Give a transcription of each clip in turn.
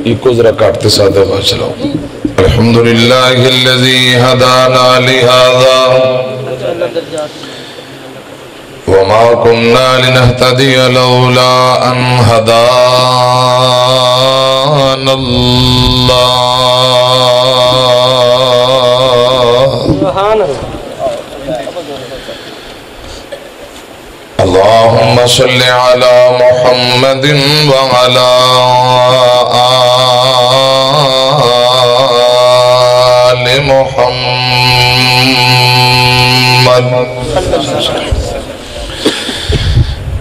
ایک ذرا کاٹتے ساتھ دفعہ چلاؤ. الحمدللہ الذی ہدانا لہذا وما كنا لنهتدي لولا أن هدانا الله. اللهم صل على محمد وعلى آل محمد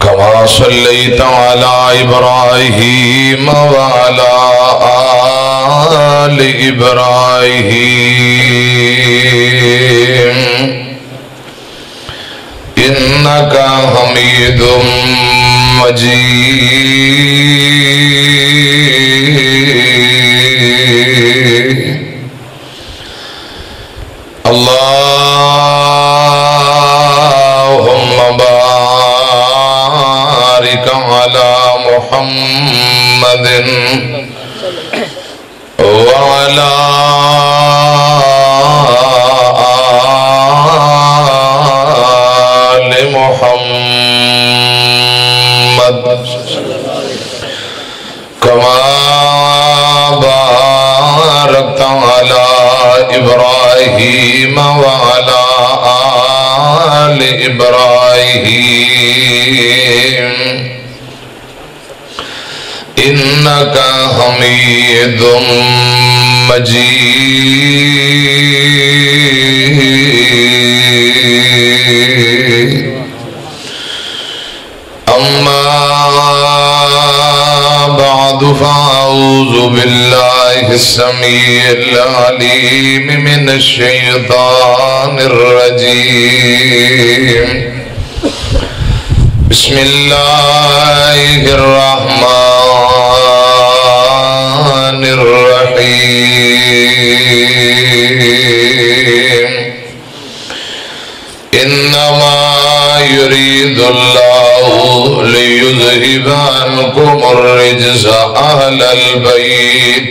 كما صليت على إبراهيم وعلى آل إبراهيم إنك حميد مجيد. اللهم بارك على محمد وعلى آل محمد كما باركت على إبراهيم وعلى آل إبراهيم إنك حميد مجيد. أما بعد فأعوذ بالله السميع العليم من الشيطان الرجيم. بسم الله الرحمن الرحيم. إنما يريد الله ليذهب عنكم الرجس أهل البيت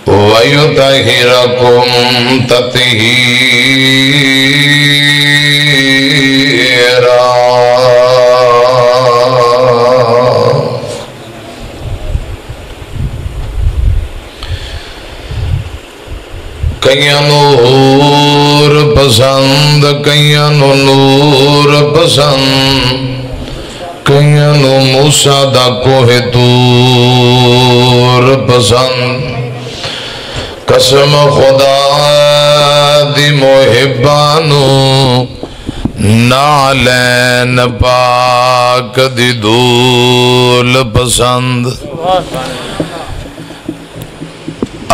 ويطهركم تطهيرا. کئیاں نور پسند کئیاں نور پسند کئیاں موسیٰ دا کوہ طور پسند. قسم خدا دی محبانو نالین پاک دی دول پسند.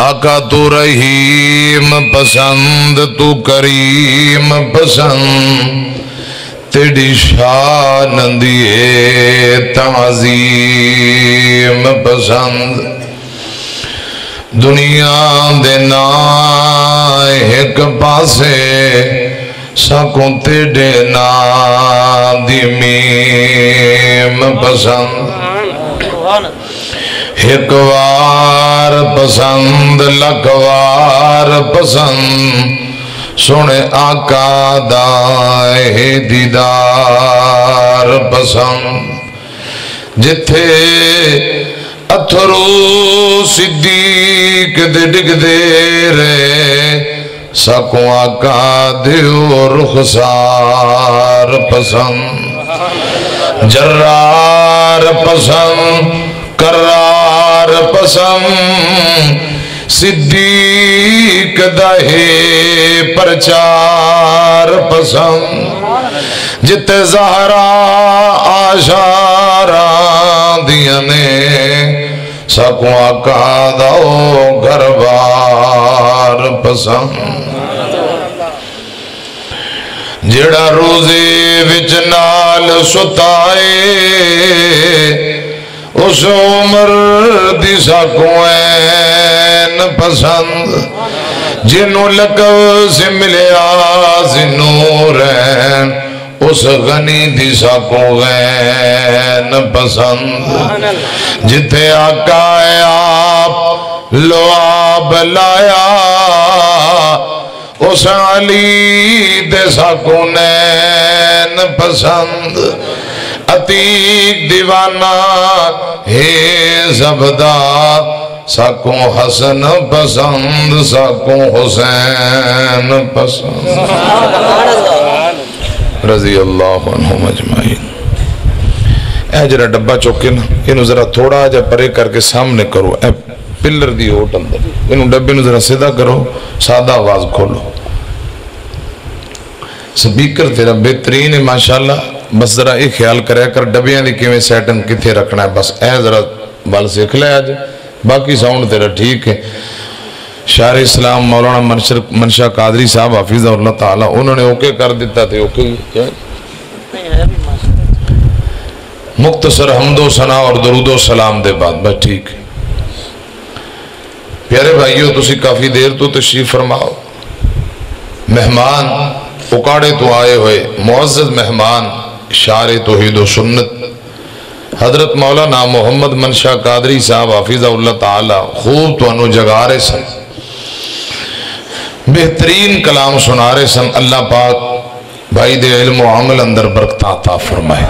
آقا تو رحیم پسند تو کریم پسند تیری شان دیئے تعظیم پسند. دنیا دینا ایک پاسے ساکوں تیرے نام دی میم پسند. ایک وار پسند لکوار پسند سنے آقا دائے دیدار پسند. جتھے اتھرو صدیق دے ڈگ دے رے ساکوں آقا دیو رخسار پسند. جرار پسند کرار پسند صدیق دہے پرچار پسند. جتے زہرا آشاران دیانے ساکوں آقا داؤ گھربار پسند. جڑا روزے وچ نال ستائے اس عمر دی ساکوں این پسند. جنوں لکو سے ملیا زنورین اس غنی دی ساکوں غین پسند. جتے آقا لعاب لایا اس علی دے ساکونین پسند عتیق دیوانہ ہے زبدہ ساکوں حسن پسند ساکوں حسین پسند رضی اللہ عنہم اجمعین۔ اے جرا ڈبہ چوکے نا انہوں ذرا تھوڑا جا پرے کر کے سامنے کرو، اے پلر دی ہوٹ اندر انہوں ڈبے نو ذرا سیدھا کرو، سادہ آواز کھولو۔ سپیکر تیرا بہترین ہے ماشاءاللہ، بس ذرا ایک خیال کرے کر ڈبیاں دی کیویں سیٹنگ کتھے رکھنا ہے، بس اے ذرا بال سیکھ لے آج، باقی ساؤنڈ تیرا ٹھیک ہے۔ شاعر اسلام مولانا منشا قادری صاحب حافظہ اللہ تعالیٰ انہوں نے اوکے کر دیتا تھے، اوکے مختصر حمد و ثنا اور درود و سلام دے بعد بس ٹھیک ہے۔ پیارے بھائیو تسی کافی دیر تو تشریف فرماؤ، مہمان پکاڑے تو آئے ہوئے معزز مہمان شاعر توحید و سنت حضرت مولانا محمد منشا قادری صاحب حافظہ اللہ تعالی خوب تو انو جگا رہے سن، بہترین کلام سنا رہے سن۔ اللہ پاک بھائی دے علم و عمل اندر برکت عطا فرمائے۔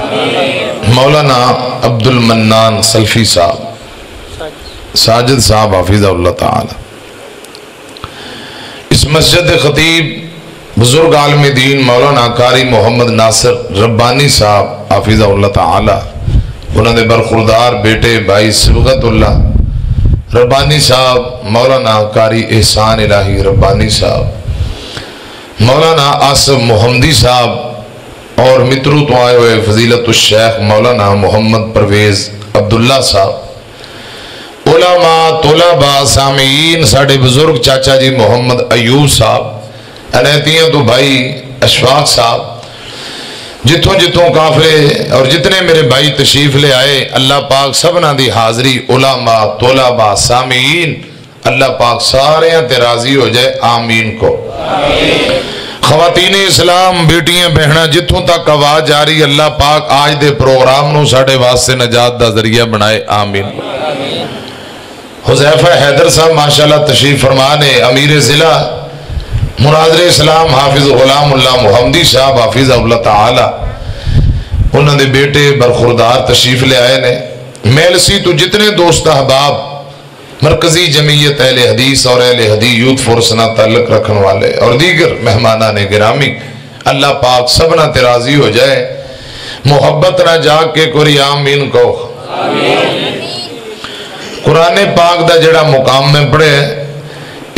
مولانا عبد المنان سلفی صاحب ساجد صاحب حافظہ اللہ تعالی اس مسجد خطیب بزرگ عالم دین مولانا قاری محمد ناصر ربانی صاحب حافظہ اللہ تعالی انہوں نے برخوردار بیٹے بھائی صبغت اللہ ربانی صاحب، مولانا قاری احسان الہی ربانی صاحب، مولانا آصف محمدی صاحب اور مترو تو آئے ہوئے فضیلت الشیخ مولانا محمد پرویز عبداللہ صاحب، علماء طلباء سامعین ساڑھے بزرگ چاچا جی محمد ایوب صاحب، انیتیاں تو بھائی اشفاق صاحب، جتوں جتوں کافرے اور جتنے میرے بھائی تشریف لے آئے، اللہ پاک سبنا دی حاضری علماء طلباء سامعین اللہ پاک سارے تے راضی ہو جائے، آمین کو۔ خواتین اسلام بیٹیاں بہناں جتوں تک آواز جاری اللہ پاک آج دے پروگرام نو ساڑھے واسطے نجات دا ذریعہ بنائے، آمین۔ حذیفہ حیدر صاحب ماشاءاللہ تشریف فرمانے، امیر ضلع مناظر اسلام حافظ غلام اللہ محمدی صاحب حافظ اللہ تعالی انہوں نے بیٹے برخوردار تشریف لے آئے نے۔ میلسی تو جتنے دوست احباب مرکزی جمعیت اہل حدیث اور اہل حدیث یوتھ فورس نہ تعلق رکھن والے اور دیگر مہمانان گرامی اللہ پاک سبنا تراضی ہو جائے، محبت نہ جا کے کوئی آمین کو۔ قرآن پاک دا جڑا مقام میں پڑھے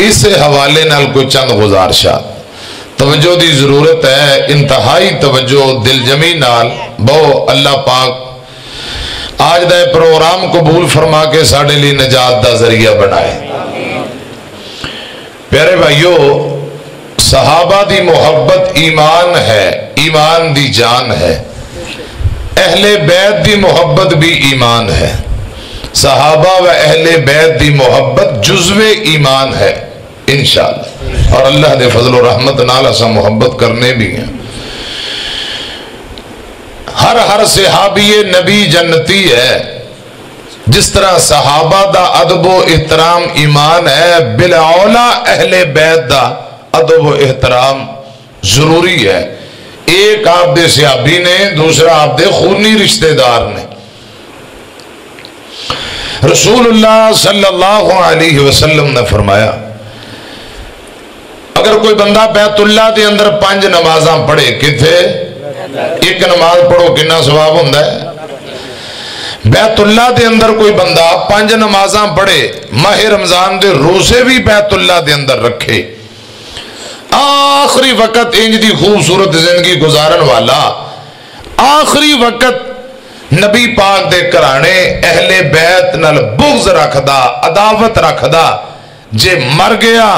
اس حوالے نال کوئی چند گزارشات توجہ دی ضرورت ہے، انتہائی توجہ دل جمی نال بہو اللہ پاک آج دے پروگرام قبول فرما کے ساڑھے لی نجات دا ذریعہ بنائے۔ پیارے بھائیو صحابہ دی محبت ایمان ہے، ایمان دی جان ہے، اہل بیت دی محبت بھی ایمان ہے، صحابہ و اہل بیت دی محبت جزو ایمان ہے انشاءاللہ، اور اللہ دے فضل و رحمت نال اسا محبت کرنے بھی ہیں۔ ہر صحابی نبی جنتی ہے، جس طرح صحابہ دا ادب و احترام ایمان ہے، بالاولا اہل بیت دا ادب و احترام ضروری ہے۔ ایک آپ دے صحابی نے، دوسرا آپ دے خونی رشتہ دار نے۔ رسول اللہ صلی اللہ علیہ وسلم نے فرمایا اگر کوئی بندہ بیت اللہ دے اندر 5 نمازاں پڑھے، کتھے ایک نماز پڑھو کنا ثواب ہوندہ ہے؟ بیت اللہ دے اندر کوئی بندہ 5 نمازاں پڑھے، ماہ رمضان دے روزے بھی بیت اللہ دے اندر رکھے، آخری وقت انج دی خوبصورت زندگی گزارن والا، آخری وقت نبی پاک دے کرانے اہل بیت نال بغض رکھدا، عداوت رکھدا، جے مر گیا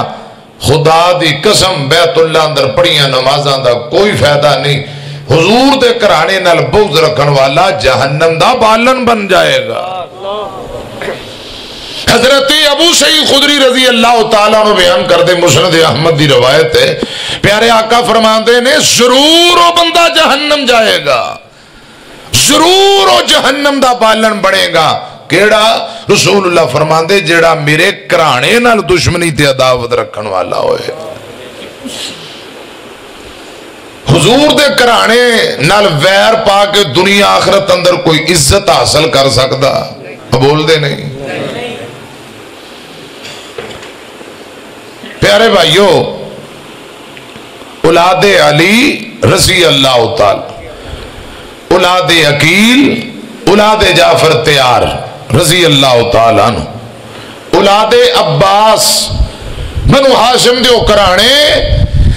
خدا دی قسم بیت اللہ اندر پڑھیاں نمازاں دا کوئی فائدہ نہیں، حضور دے کرانے نال بغض رکھن والا جہنم دا بالن بن جائے گا۔ حضرت ابو سعید خدری رضی اللہ تعالیٰ عنہ بیان کر دے، مسند احمد دی روایت ہے، پیارے آقا فرماندے نے ضرور وہ بندہ جہنم جائے گا، ضرور وہ جہنم دا بالن بڑھے گا۔ کیڑا؟ رسول اللہ فرماندے جڑا میرے کرانے نال دشمنی تے عداوت رکھن والا ہوئے، حضور دے کرانے نال ویر پا کے دنیا آخرت اندر کوئی عزت حاصل کر سکتا؟ بول دے نہیں۔ پیارے بھائیو، اولاد علی رضی اللہ تعالی، اولاد عقیل، اولاد جعفر تیار رضی اللہ تعالی عنہ، اولاد عباس بنو ہاشم دے کرانے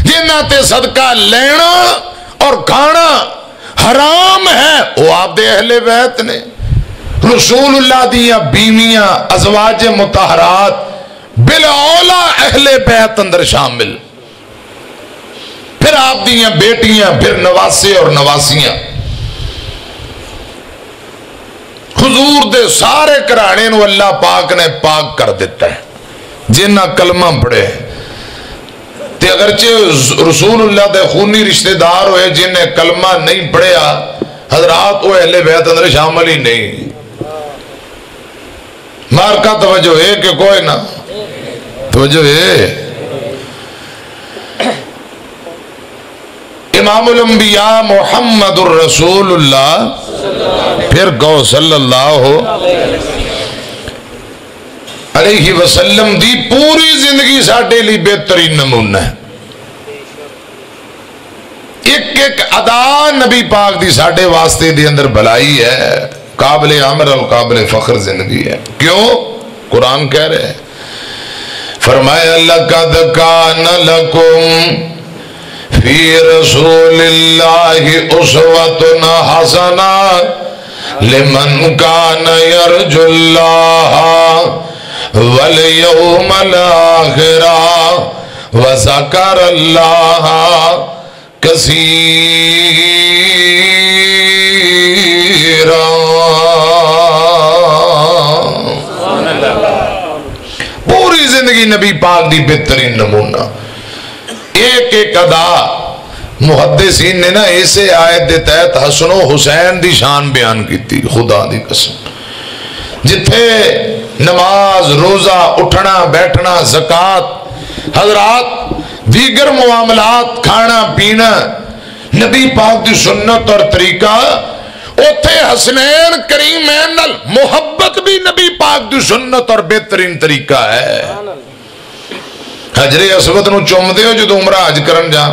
جنہ تے صدقہ لینا اور کھانا حرام ہے، وہ آپ دے اہل بیت نے، رسول اللہ دیا بیویاں ازواج مطہرات بالاولا اہل بیت اندر شامل، پھر آپ دیا بیٹیاں، پھر نواسے اور نواسیاں، حضور دے سارے کرانے نو اللہ پاک نے پاک کر دیتا ہے۔ جنہ کلمہ پڑھے تے اگرچہ رسول اللہ دے خونی رشتہ دار ہوئے، جنہیں کلمہ نہیں پڑھیا حضرات وہ اہل بیت اندر شامل ہی نہیں۔ مارکا توجہ ہے کہ کوئی نہ توجہ ہے۔ امام الانبیاء محمد الرسول اللہ، پھر کہو صلی اللہ علیہ وسلم دی پوری زندگی ساڑھے لی بہترین نمونہ ہے۔ ایک ایک ادا نبی پاک دی ساڑھے واسطے دی اندر بھلائی ہے، قابل عمر اور قابل فخر زندگی ہے۔ کیوں؟ قرآن کہہ رہے ہیں، فرمایا لَقَدْ كَانَ لَكُمْ فِي رَسُولِ اللَّهِ أُسْوَةٌ حَسَنَةٌ لِمَنْ كَانَ يَرْجُو اللَّهَ وَالْيَوْمَ الْآخِرَ وَذَكَرَ اللَّهَ كَثِيرًا۔ پوری زندگی نبی پاک دی بہترین نمونہ، ایک ایک ادا محدثین نے نا ایسے آیت دے تحت حسن و حسین دی شان بیان کی تھی، خدا دی قسم، جتھے نماز، روزہ، اٹھنا بیٹھنا، زکوٰۃ، حضرات دیگر معاملات، کھانا پینا، نبی پاک دی سنت اور طریقہ، اوتھے حسنین کریمین نال محبت بھی نبی پاک دی سنت اور بہترین طریقہ ہے۔ حجر اسود نو چوم دیو جو عمرہ حج کرن جان،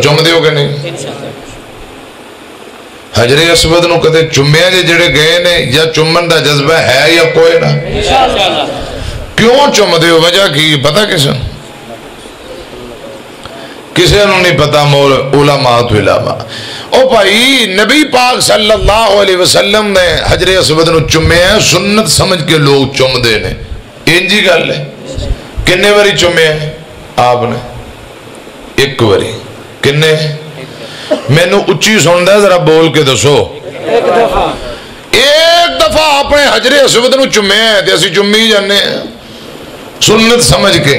چوم دیو کہ نہیں؟ حجر اسود نو کدے چومیا جڑے گئے نے، یا چومن دا جذبہ ہے یا کوئی نہ؟ کیوں چوم دیو؟ وجہ کی پتہ کسے؟ کسے نو نہیں پتا، علماء تو علاوہ۔ او بھائی نبی پاک صلی اللہ علیہ وسلم نے حجر اسود نو چومیا، سنت سمجھ کے لوگ چوم دے نے، انجی گل ہے۔ کنے واری چومیا ہے آپ نے؟ ایک واری۔ کنے؟ میں نو اچھی سن دے ذرا بول کے دسو۔ ایک دفعہ آپ نے حجر اسود نو چومیا ہے، جیسی چومی جانے ہیں سنت سمجھ کے،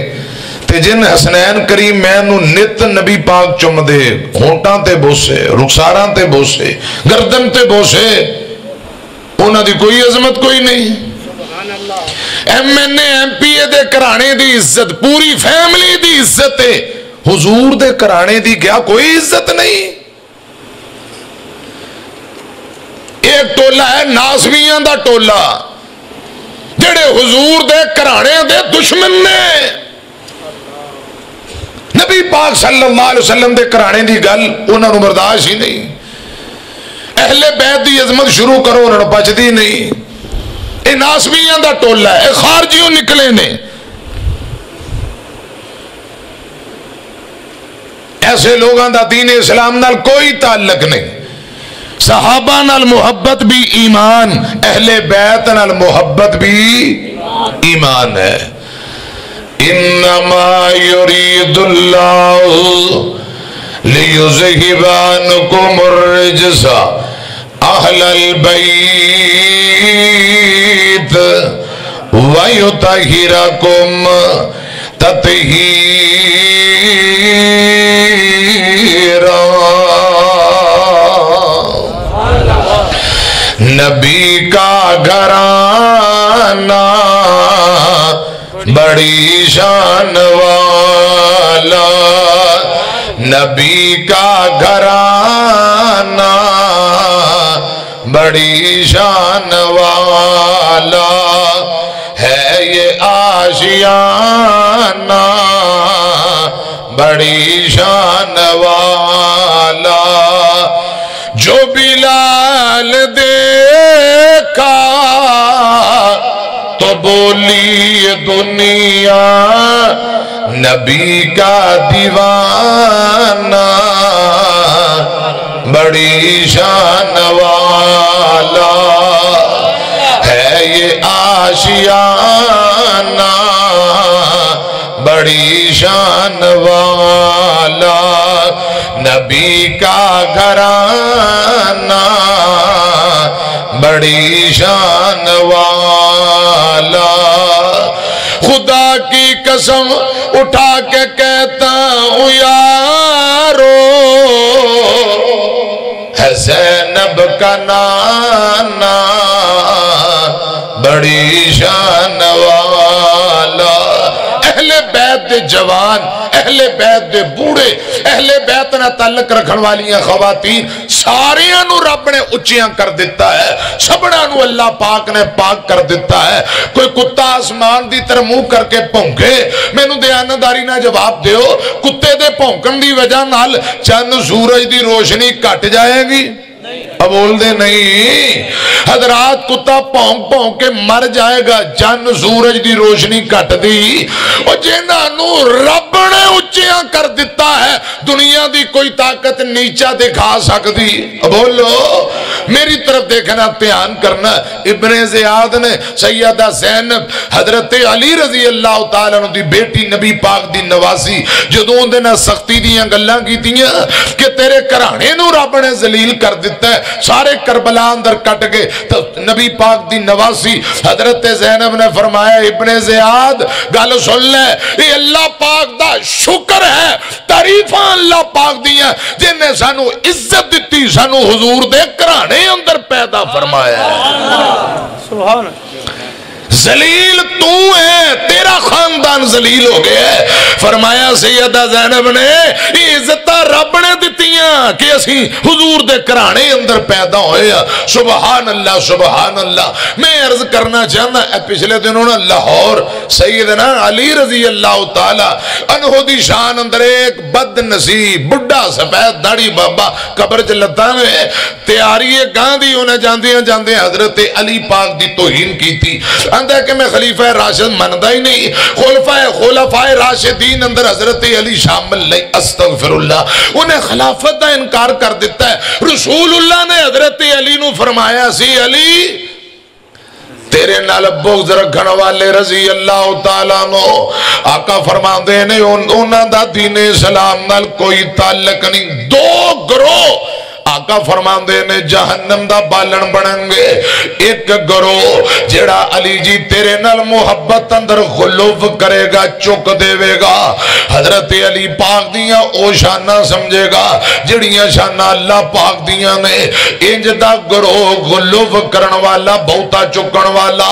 تے جن حسنین کریم میں نو نت نبی پاک چوم دے، ہونٹاں تے بوسے، رخساراں تے بوسے، گردن تے بوسے، انہاں دی کوئی عظمت کوئی نہیں۔ M N A M P A دے کرانے دی عزت، پوری فیملی دی عزت ہے، حضور دے کرانے دی کیا کوئی عزت نہیں؟ ایک ٹولہ ہے ناسویاں دا ٹولہ، جڑے حضور دے کرانے دے دشمن نے، نبی پاک صلی اللہ علیہ وسلم دے کرانے دی گل انہوں نے برداشت ہی نہیں۔ اہل بیت دی عظمت شروع کرو، انہوں نے بچدی نہیں۔ اے ناسویاں دا ٹولہ ہے، اے خارجیوں نکلے نے، ایسے لوگاں دا دین اسلام نال کوئی تعلق نہیں۔ صحابہ نال محبت بھی ایمان، اہل بیت نال محبت بھی ایمان ہے۔ انما یرید اللہ لیذہب عنکم الرجس اہل البیت ویطہرکم تطہیرا۔ نبی کا گھرانہ بڑی شان والا نبی کا گھرانہ بڑی شان والا ہے یہ آشیانہ بڑی شان والا جو بلال دیکھا تو بولی دنیا نبی کا دیوانہ بڑی شان والا ہے یہ آشیانہ بڑی شان والا نبی کا گھرانہ بڑی شان والا خدا کی قسم اٹھا کے کہتا ہوں یارو ہے زینب کا نانا بڑی شان والا اہل بیت دے جوان اہل بیت دے بوڑھے اہل بیت نہ تعلق رکھن والیاں خواتین ساریاں نو رب نے اچیاں کر دیتا ہے سبڑا نو اللہ پاک نے پاک کر دیتا ہے کوئی کتا آسمان دی طرح منہ کر کے پونکے میں نو دیانتداری نہ جواب دیو کتے دے پونکن دی وجہ نال چند سورج دی روشنی کٹ جائے گی اب بول دے نہیں حضرات کتا پونک پونک کے مر جائے گا چند سورج دی روشنی کٹ دی اور جنہاں نو رب نے اچیاں کر دیتا ہے دنیا دی کوئی طاقت نیچا دکھا سکتی اب بولو میری طرف دیکھنا دھیان کرنا ابن زیاد نے سیدہ زینب حضرت علی رضی اللہ تعالیٰ دی بیٹی نبی پاک دی نواسی جدوں دے نہ سختی دیاں گلاں کی دیاں کہ تیرے کرانے نو رب نے ذلیل کر دیتا ہے سارے کربلا اندر کٹ گئے تو نبی پاک دی نواسی حضرت زینب نے فرمایا ابن زیاد گل سن لے یہ اللہ پاک دا شکر ہے تعریفاں اللہ پاک دیا جن نے سانو عزت دیتی سانو حضور دے کرانے اندر پیدا فرمایا سبحان ذلیل تو ہے تیرا خاندان ذلیل ہو گیا ہے فرمایا سیدہ زینب نے یہ عزتہ رب نے دیتیاں کہ اسی حضور دے کرانے اندر پیدا ہوئے سبحان اللہ میں عرض کرنا چاہنا ہے پچھلے دنوں نے لاہور سیدنا علی رضی اللہ تعالی عنہ دی شان اندر ایک بد نصیب بڑھا سفید داڑھی بابا قبر چلتا میں تیاری گاندھی انہیں جاندے حضرت علی پاک دی توہین کی تھی اندھے کہ میں خلیفہ راشد مندہ ہی نہیں خلفاء راشدین اندر حضرت علی شامل نہیں استغفر اللہ انہیں خلافت دا انکار کر دیتا ہے رسول اللہ نے حضرت علی نو فرمایا سی علی تیرے نال بغض رکھن والے رضی اللہ تعالیٰ نو آقا فرما دے نے انہاں دا دین اسلام نال کوئی تعلق نہیں دو گروہ آقا فرمان دے نے جہنم دا بالن بنن گے ایک گروہ جیڑا علی جی تیرے نال محبت اندر خلوف کرے گا چک دے وے گا حضرت علی پاک دیاں او شانہ سمجھے گا جڑیاں شانہ اللہ پاک دیاں نے انج دا گروہ خلوف کرن والا بہتا چکن والا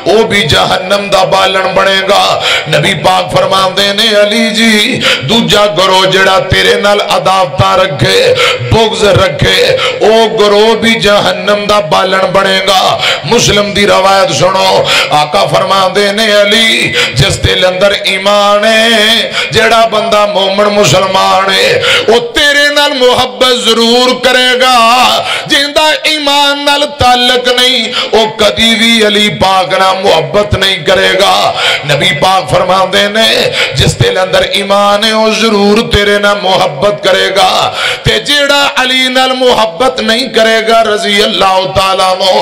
او بھی جہنم دا بالن بنے گا نبی پاک فرمان دے نے علی جی دوجا گروہ جیڑا تیرے نال عداوتاں رکھے بغض رکھے او گروہ بھی جہنم دا بالن بنے گا مسلم دی روایت سنو آقا فرما دے نے علی جس دل اندر ایمان ہے جیڑا بندہ مومن مسلمان ہے او تیرے نال محبت ضرور کرے گا جندہ ایمان نال تعلق نہیں او کدی بھی علی پاک نہ محبت نہیں کرے گا نبی پاک فرما دے نے جس دل اندر ایمان ہے او ضرور تیرے نال محبت کرے گا تے جیڑا علی نال محبت نہیں کرے گا رضی اللہ تعالیٰ نو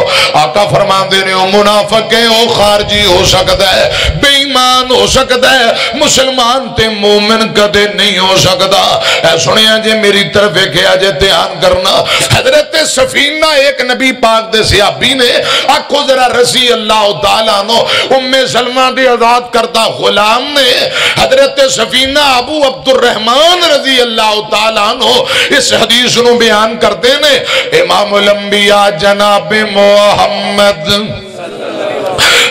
آقا فرمان دینے ہو منافق ہے ہو خارجی ہو سکتا ہے بے ایمان ہو سکتا ہے مسلمان تے مومن کدے نہیں ہو سکتا اے سنیا جے میری طرف ایک آجے دھیان کرنا حضرت سفینہ ایک نبی پاک دے صحابی نے آکھو ذرا رضی اللہ تعالیٰ نو ام سلمہ دی آزاد کرتا غلام نے حضرت سفینہ ابو عبد الرحمن رضی اللہ تعالیٰ نو اس حدیث نو بیان کرتے نے امام الانبیاء جناب محمد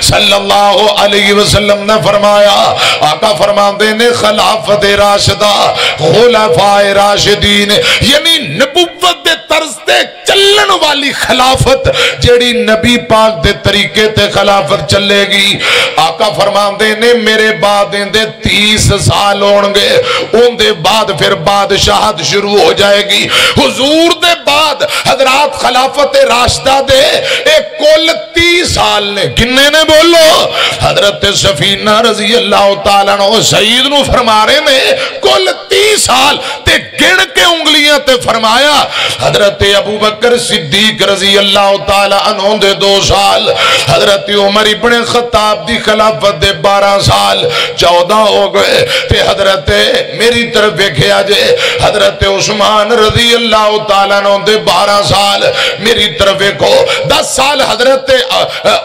صلی اللہ علیہ وسلم نے فرمایا، آقا فرماندے نے خلافت راشدہ خلفائے راشدین یعنی نبوت دے طرز تے چلن والی خلافت جیڑی نبی پاک دے طریقے تے خلافت چلے گی۔ آقا فرماندے نے میرے بعد اندے 30 سال ہونگے، ان دے بعد پھر بادشاہت شروع ہو جائے گی۔ حضور دے بعد حضرات خلافت راشدہ دے ایک کل 30 سال نے کنے نے بولو؟ حضرت سفینہ رضی اللہ تعالیٰ عنہ سعید نو فرما رہے نے کل 30 سال تے گن کے انگلیاں تے فرمایا۔ حضرت ابو بکر صدیق رضی اللہ تعالیٰ عنہ دے 2 سال، حضرت عمر ابن خطاب دی خلافت دے 12 سال 14 ہو گئے تے حضرت میری طرف دیکھیا جے حضرت عثمان رضی اللہ تعالیٰ عنہ دے 12 سال، میری طرف دیکھو 10 سال حضرت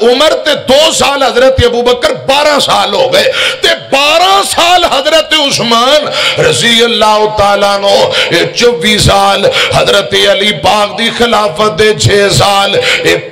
عمر تے 2 سال حضرت ابو بکر 12 سال ہو گئے تے 12 سال حضرت عثمان رضی اللہ تعالیٰ عنہ 24 سال، حضرت علی پاک دی خلافت دے 6 سال،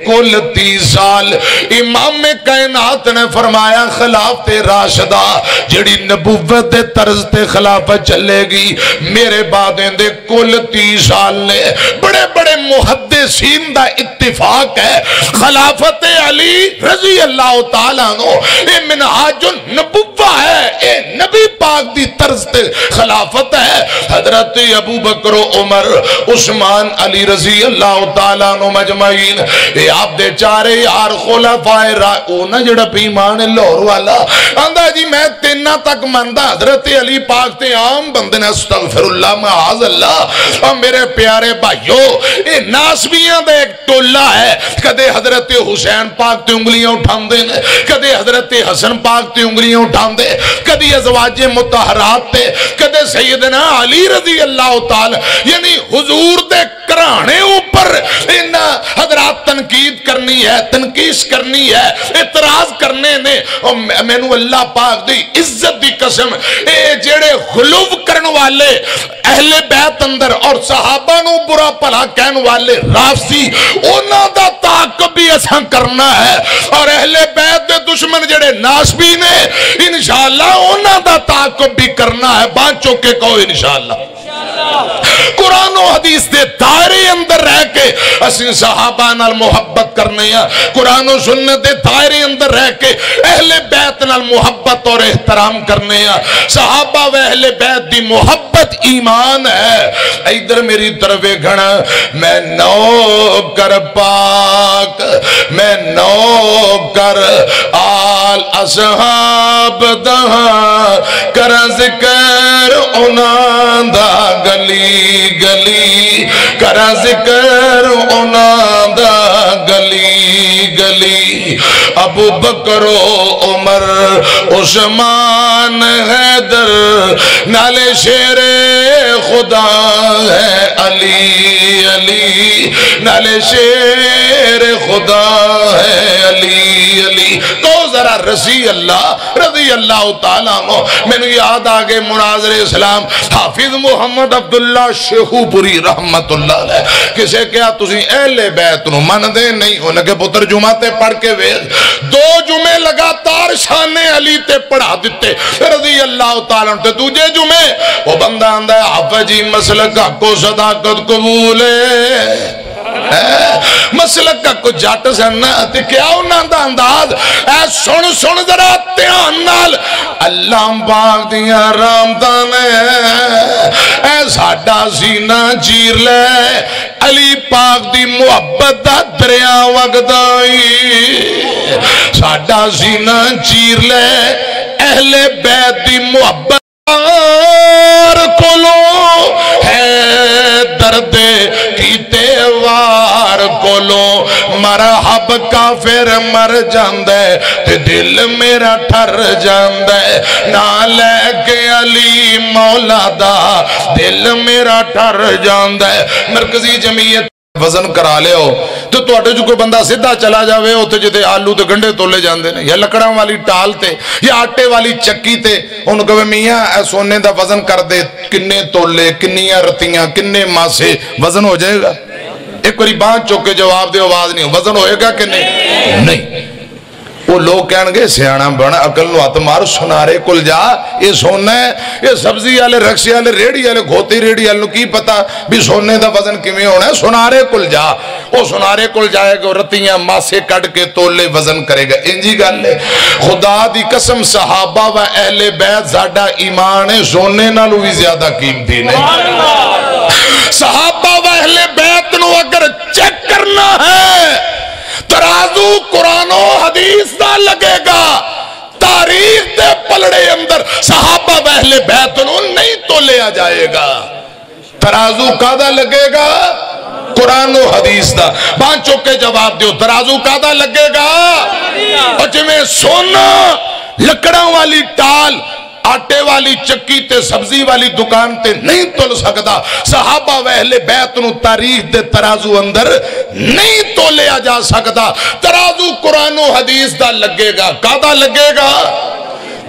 کل 30 سال۔ امام کائنات نے فرمایا خلافت راشدہ جڑی نبوت دے طرز تے خلافت چلے گی میرے بعد اندے کل 30 سال نے۔ بڑے بڑے محدثین دا اتفاق ہے خلافت علی رضی اللہ تعالیٰ عنہ اے منہاج النبوہ ہے، اے نبی پاک دی طرز تے خلافت ہے۔ حضرت ابو بکر و عمر عثمان علی رضی اللہ تعالیٰ عنہ مجمعین اے آپ دے چارے یار خلفائے اونا جڑا پیمان لاہور والا آندہ جی میں تینہ تک مندہ حضرت علی پاک تے عام بندن استغفر اللہ معاذ اللہ۔ اور میرے پیارے بھائیو اے ناسبیاں دے ایک ٹولہ ہے، کدے حضرت حسین پاک تے انگلیاں اٹھان دے، کدے حضرت حسن پاک تے انگلیاں اٹھان دے، کدے ازواج مطہرات تے، کدے سیدنا علی رضی اللہ تعالی یعنی حضور دے کرانے اوپر ان حضرات تنقید کرنی ہے، تنقیش کرنی ہے، اعتراض کرنے نے۔ میں نو اللہ پاک دی عزت دی قسم اے جڑے غلو کرن والے اہل بیت اندر اور صحابہ نو برا پلا کہن والے رافضی اونا دا تعاقب بھی ایسا کرنا ہے، اور اہل بیت دے دشمن جڑے ناسبی نے انشاءاللہ اونا دا تعاقب بھی کرنا ہے۔ بانچوں کے کہو انشاءاللہ۔ قرآن و حدیث دے دائرے اندر رہ کے اسی صحابہ نال محبت کرنے ہیں، قرآن و سنت دے دائرے اندر رہ کے اہل بیت نال محبت اور احترام کرنے ہیں۔ صحابہ و اہل بیت دی محبت ایمان ہے۔ ادھر میری طرف گھنا میں نوکر پاک، میں نوکر آل اصحاب دہاں کر ذکر انہاں دا گلی گلی، کر ذکر انہاں دا گلی گلی۔ ابو بکر و عمر عثمان حیدر نالے شیر خدا ہے علی علی، نالے شیر خدا ہے علی علی۔ تو ذرا رضی اللہ تعالیٰ عنہ میں نے یاد آگے مناظر اسلام حافظ محمد عبداللہ شیخو پوری رحمت اللہ علیہ کسے کیا تسی اہل بیت نو من دے نہیں ہونے کے پتر جمعہ تے پڑھ کے ویز 2 جمعے لگاتار شان علی تے پڑھا دیتے رضی اللہ تعالیٰ عنہ تے دوجے جمعے وہ بندہ آندہ ہے حافظ جی مسلک کو صداقت قبول ہے، مسلک کا کچھ جاٹ سننا تے کیا انہاں دا انداز اے سن ذرا دھیان نال اللہ پاک دیاں رحمتاں نے اے ساڈا سینہ چیر لے علی پاک دی محبت دا دریا وگدائی، ساڈا سینہ چیر لے اہل بیت دی محبت کولو ہے درد کیتے وار کولو مرحب کافر مر جاندے تے دل میرا ٹھر جاندے نہ لے کے علی مولا دا دل میرا ٹھر جاندے۔ مرکزی جمعیت وزن کرا لے ہو تو توڑے جو کوئی بندہ سدھا چلا جاوے ہو تو جتے آلو تے گنڈے تولے جاندے نے یا لکڑاں والی ٹال تے یا آٹے والی چکی تے ان کو میاں اے سونے دا وزن کر دے کنے تولے کنیاں رتیاں کنے ماسے وزن ہو جائے گا؟ ایک باری بانچ چوکے جواب دے آواز نہیں وزن ہوئے گا کہ نہیں؟ وہ لوگ کہن گے سیانا بنا عقل نو ہاتھ مار سنارے کل جا یہ سونا ہے یہ سبزی والے رکشے والے ریڑھی والے کھوتی ریڑھی والے کی پتا بھی سونے دا وزن کیویں ہونا ہے سنارے کل جا وہ سنارے کل جائے گا رتیاں ماسے کٹ کے تولے وزن کرے گا انجی گل ہے خدا دی قسم صحابہ و اہل بیت زیادہ ایمان ہے سونے نالو بھی زیادہ قیمتی نہیں صحابہ و اہل بیت نو اگر چیک کرنا ہے ترازو قرآن و حدیث دا لگے گا تاریخ دے پلڑے اندر صحابہ و اہل بیت نو نہیں تو لیا جائے گا ترازو کادا لگے گا قرآن و حدیث دا بانچوں کے جواب دیو ترازو کادا لگے گا اور جمیں سونا لکڑاں والی ٹال آٹے والی چکی تے سبزی والی دکان تے نہیں تول سکتا صحابہ و اہل بیت نو تاریخ دے ترازو اندر نہیں تولیا جا سکتا ترازو قرآن و حدیث دا لگے گا کادا لگے گا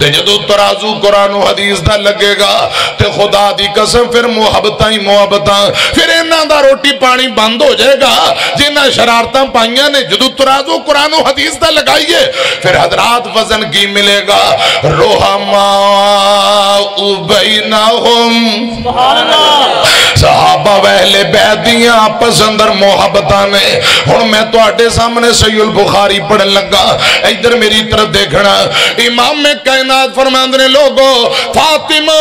تے جدو ترازو قرآن و حدیث دا لگے گا تے خدا دی قسم پھر محبتاں ہی محبتاں پھر انہاں دا روٹی پانی بند ہو جائے گا جنہاں شرارتاں پائیاں نے جدو ترازو قرآن و حدیث دا لگائیے پھر حضرات وزن کی ملے گا رحماء بینہم صحابہ و اہل بیت دیاں آپس اندر محبتاں نے اور میں تو آٹے سامنے صحیح البخاری پڑھن لگا ادھر میری طرف دیکھنا امام میں کائنات فرماندنے لوگو فاطمہ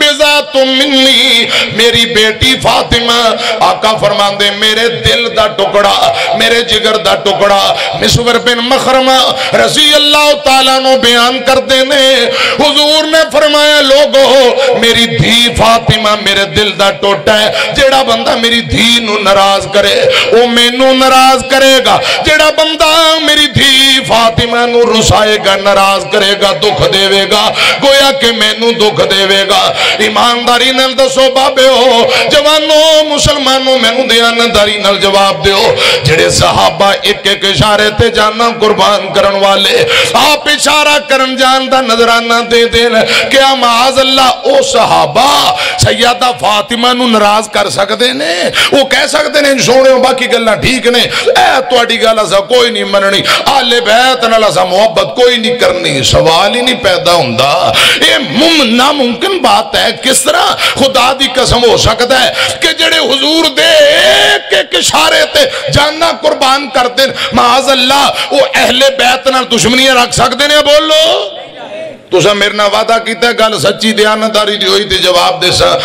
بذات منی میری بیٹی فاطمہ آقا فرماندے میرے دل دا ٹکڑا میرے جگر دا ٹکڑا مسور بن مخرمہ رضی اللہ تعالیٰ نو بیان کر دینے حضور نے فرمایا لوگو میری دھی فاطمہ میرے دل دا ٹوٹا ہے جیڑا بندہ میری دھی نو ناراض کرے وہ مینو ناراض کرے گا جیڑا بندہ میری دھی فاطمہ نو رسائے گا ناراض کرے گا دکھ دے گا گویا کہ مینو دکھ دے گا ایمانداری نال دسو بابے ہو جوانوں مسلمانوں مینو دیانتداری نال جواب دیو جڑے صحابہ ایک ایک اشارے تے جانا قربان کرن والے آپ اشارہ کرن جان دا نظرانہ دے دین کیا معاذ اللہ او صحابہ سیدہ فاطمہ نو ناراض کر سکتے نے وہ کہہ سکتے نے سونے باقی گلنا ٹھیک نے اے تو اڈی گل اسا کوئی نہیں مننی آل بیت نال اسا محبت کوئی نہیں کرنی سوال ہی نہیں پیدا ہوندا یہ ناممکن بات ہے کس طرح خدا دی قسم ہو سکتا ہے کہ جڑے حضور دے ایک اشارے تے جاننا قربان کر دیں معاذ اللہ وہ اہل بیت نال دشمنیاں رکھ سکتے ہیں بولو تو سا میرے نہ وعدہ کیتا ہے گل سچی دیانتداری دی ہوئی تے جواب دے سا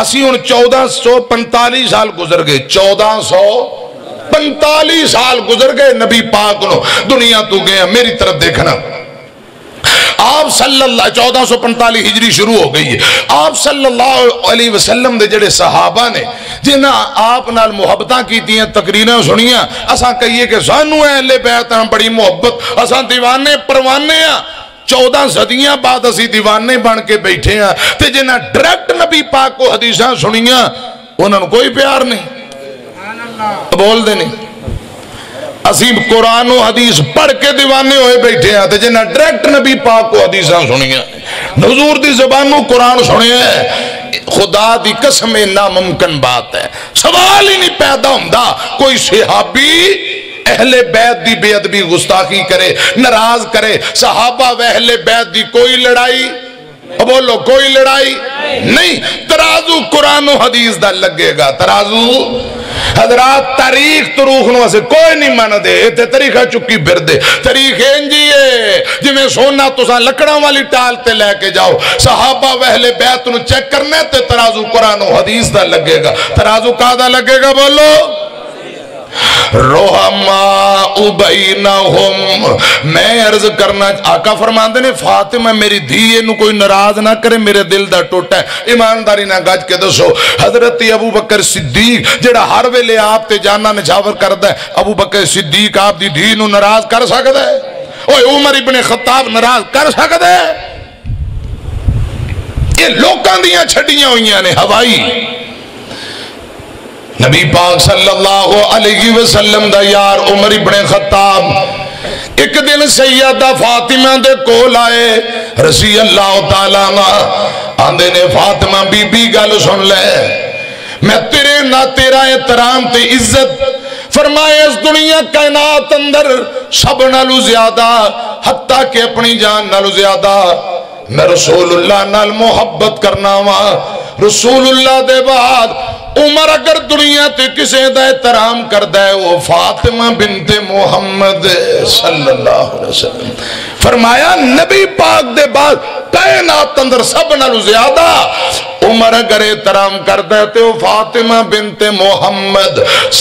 اسی ان 1445 سال گزر گئے 1445 سال گزر گئے نبی پاک نو دنیا تو گئے میری طرف دیکھنا آپ صلی اللہ 1445 ہجری شروع ہو گئی ہے آپ صلی اللہ علیہ وسلم دے جڑے صحابہ نے جنہاں آپ نال محبتاں کی تیاں تقریریں سنیاں اساں کہیے کہ سانو اہل بیت ہاں بڑی محبت اساں دیوانے پروانے ہاں 14 صدیاں بعد اسی دیوانے بن کے بیٹھے ہیں تے جنہاں ڈائریکٹ نبی پاک کو حدیثاں سنیاں انہوں نے کوئی پیار نہیں بول دے نہیں اسی قرآن و حدیث پڑھ کے دیوانے ہوئے بیٹھے ہیں تے جنہاں ڈائریکٹ نبی پاک کو حدیثاں سنیاں حضور دی زبانوں قرآن سنے ہیں خدا دی قسم ناممکن بات ہے سوال ہی نہیں پیدا ہوندا کوئی صحابی اہل بیت دی بے ادبی گستاخی کرے ناراض کرے صحابہ و اہل بیت دی کوئی لڑائی بولو کوئی لڑائی نہیں ترازو قرآن و حدیث دا لگے گا ترازو حضرات تاریخ تروخ نو سے کوئی نہیں مان دے تے تاریخہ چکی بھر دے تاریخ انجی ہے جی میں سونا تو ساں لکڑاں والی ٹال تے لے کے جاؤ صحابہ و اہل بیت نو چیک کرنے تے ترازو قرآن و حدیث دا لگے گا ترازو کا دا لگے گا بولو رحماء بینہم میں عرض کرنا آقا فرماندے نے فاطمہ میری دھی نو کوئی ناراض نہ کرے میرے دل دا ٹوٹا ہے ایمانداری نہ گج کے دسو حضرت ابو بکر صدیق جڑا ہر ویلے آپ تے جانا نچاور کردا ہے ابو بکر صدیق آپ دی دھی نو ناراض کر سکدا ہے اوے عمر ابن خطاب ناراض کر سکدا ہے یہ لوکاں دیاں چھڈیاں ہوئیاں نے ہوائی نبی پاک صلی اللہ علیہ وسلم دا یار عمر ابن خطاب ایک دن سیدہ فاطمہ دے کول آئے رضی اللہ تعالیٰ آندے نے فاطمہ بی بی گل سن لے میں تیرے نہ تیرا احترام تے عزت فرمائے اس دنیا کائنات اندر سب نالو زیادہ حتیٰ کہ اپنی جان نالو زیادہ میں رسول اللہ نال محبت کرنا وا. رسول اللہ دے بعد عمر اگر دنیا تے کسے دا احترام کر دے وہ فاطمہ بنت محمد صلی اللہ علیہ وسلم. فرمایا نبی پاک دے بعد کائنات اندر سب نالو زیادہ عمر اگر احترام کر دے تو فاطمہ بنت محمد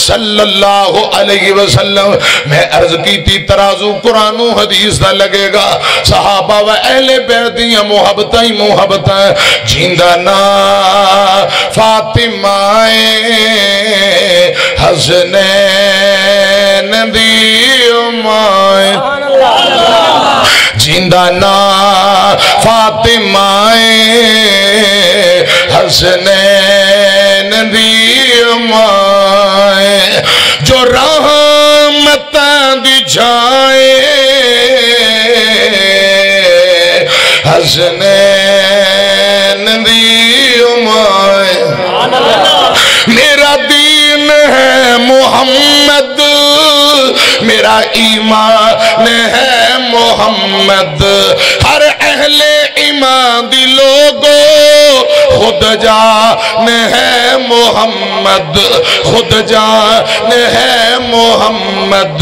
صلی اللہ علیہ وسلم. میں عرض کی تھی ترازو قرآن و حدیث دا لگے گا صحابہ و اہل بیت دیاں محبتیں محبتیں جیندہ نا فاطمہ حسنین دی امائیں جیندہ نا فاطمہ حسنین دی امائیں جو رحمتاں دی جائے حسنین دی امائیں. میرا دین ہے محمد میرا ایمان ہے محمد ہر اہل ایمان دی لوگو خود جان ہے محمد خود جان ہے محمد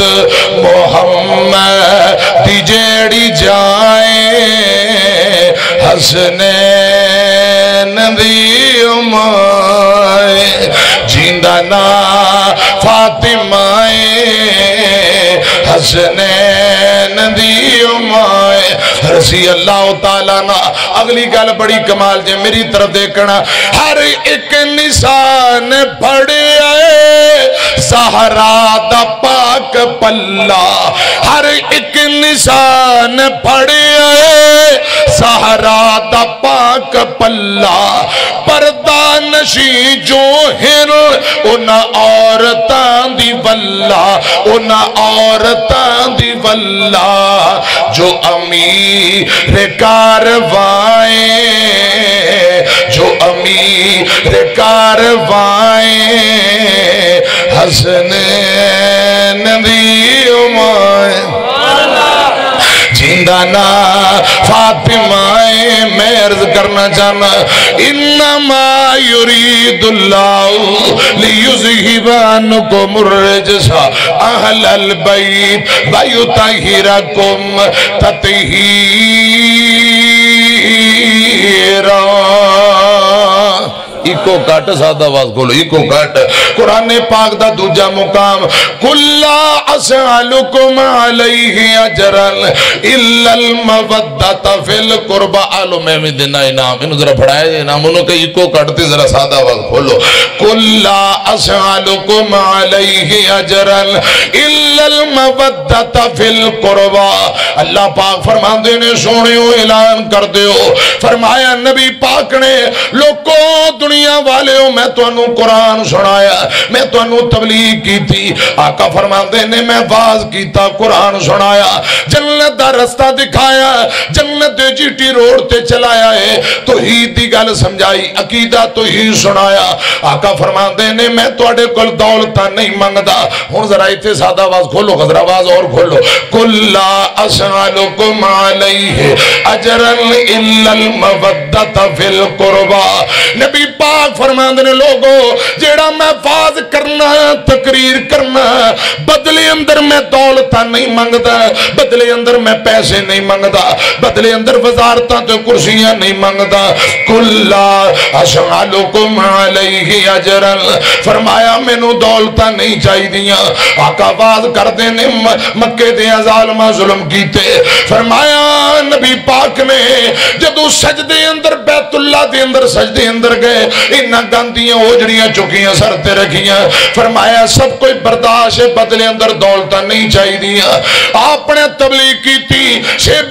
محمد دی جیڑی جائے حسنین دی امائیں جیندہ نا فاطمہ حسنین دی امائیں. رضی اللہ تعالیٰ نا اگلی گل بڑی کمال جے میری طرف دیکھنا. ہر ایک نشان پڑے آئے سہرا دا پاک پلہ ہر ایک نشان پڑے آئے سہرا دا پاک پلہ پردہ نشی جو ہن انہ عورتان دی واللہ انہ عورتان دی واللہ جو امیر کاروائیں جو امیر کاروائیں حسنین دی امائیں جیندہ نا فاطمہ میں عرض کرنا چاہنا انما یرید اللہ لیذہب عنکم الرجس اہل البیت ویطہرکم تطہیرا. ایکو کٹ سادہ آواز کھولو ایکو کٹ قرآن پاک دا دوجا مقام قُلْ لَا أَسْأَلُكُمْ عَلَيْهِ أَجْرًا إِلَّا الْمَوَدَّةَ فِي الْقُرْبَى. آلو میں بھی دینا انعام انہوں ذرا پڑھائے انعام انہوں کہ ایکو کٹتے ذرا سادہ آواز کھولو قُلْ لَا أَسْأَلُكُمْ عَلَيْهِ أَجْرًا إِلَّا الْمَوَدَّةَ فِي الْقُرْبَى. اللہ پاک فرمان دینے سونیوں اعلان کر دیو فرمایا نبی پاک نے لوگوں دنیا والے ہو میں تو انہوں قرآن سنایا میں تو انہوں تبلیغ کی تھی آقا فرماندے نے میں باز کیتا قرآن سنایا جنت دا رستہ دکھایا جنت دے جی ٹی روڈ تے چلایا ہے توحید دی گل سمجھائی عقیدہ توحید سنایا آقا فرماندے نے میں تو اڑے کل دولتہ نہیں منگدا ہون ذرا ایتے سادہ آواز کھولو غزر آواز اور کھولو قُلْ لَا أَسْأَلُكُمْ عَلَيْهِ أَجْرًا إِلَّا الْمَوَدَّةَ فِي الْقُرْبَى. نبی پاک فرماندے نے لوگو جیڑا میں فاز کرنا تقریر کرنا بدلے اندر میں دولتہ نہیں منگدا بدلے اندر میں پیسے نہیں منگدا بدلے اندر وزارتاں تو کرسیاں نہیں منگدا قُلْ لَا أَسْأَلُكُمْ عَلَيْهِ أَجْرًا. فرمایا میں نو دولتہ نہیں چاہی دیاں آقا باز کر دینے مکہ دے ظالمہ ظلم کیتے فرمایا نبی پاک نے جدو سجدے اندر بیت اللہ دے اندر سجدے اندر گئے انہاں گاندیاں اوجڑیاں چکیاں سرتے رکھیاں فرمایا سب کوئی برداشت بدلے اندر دولتہ نہیں چاہی دیاں آپ نے تبلیغ کی تھی شیب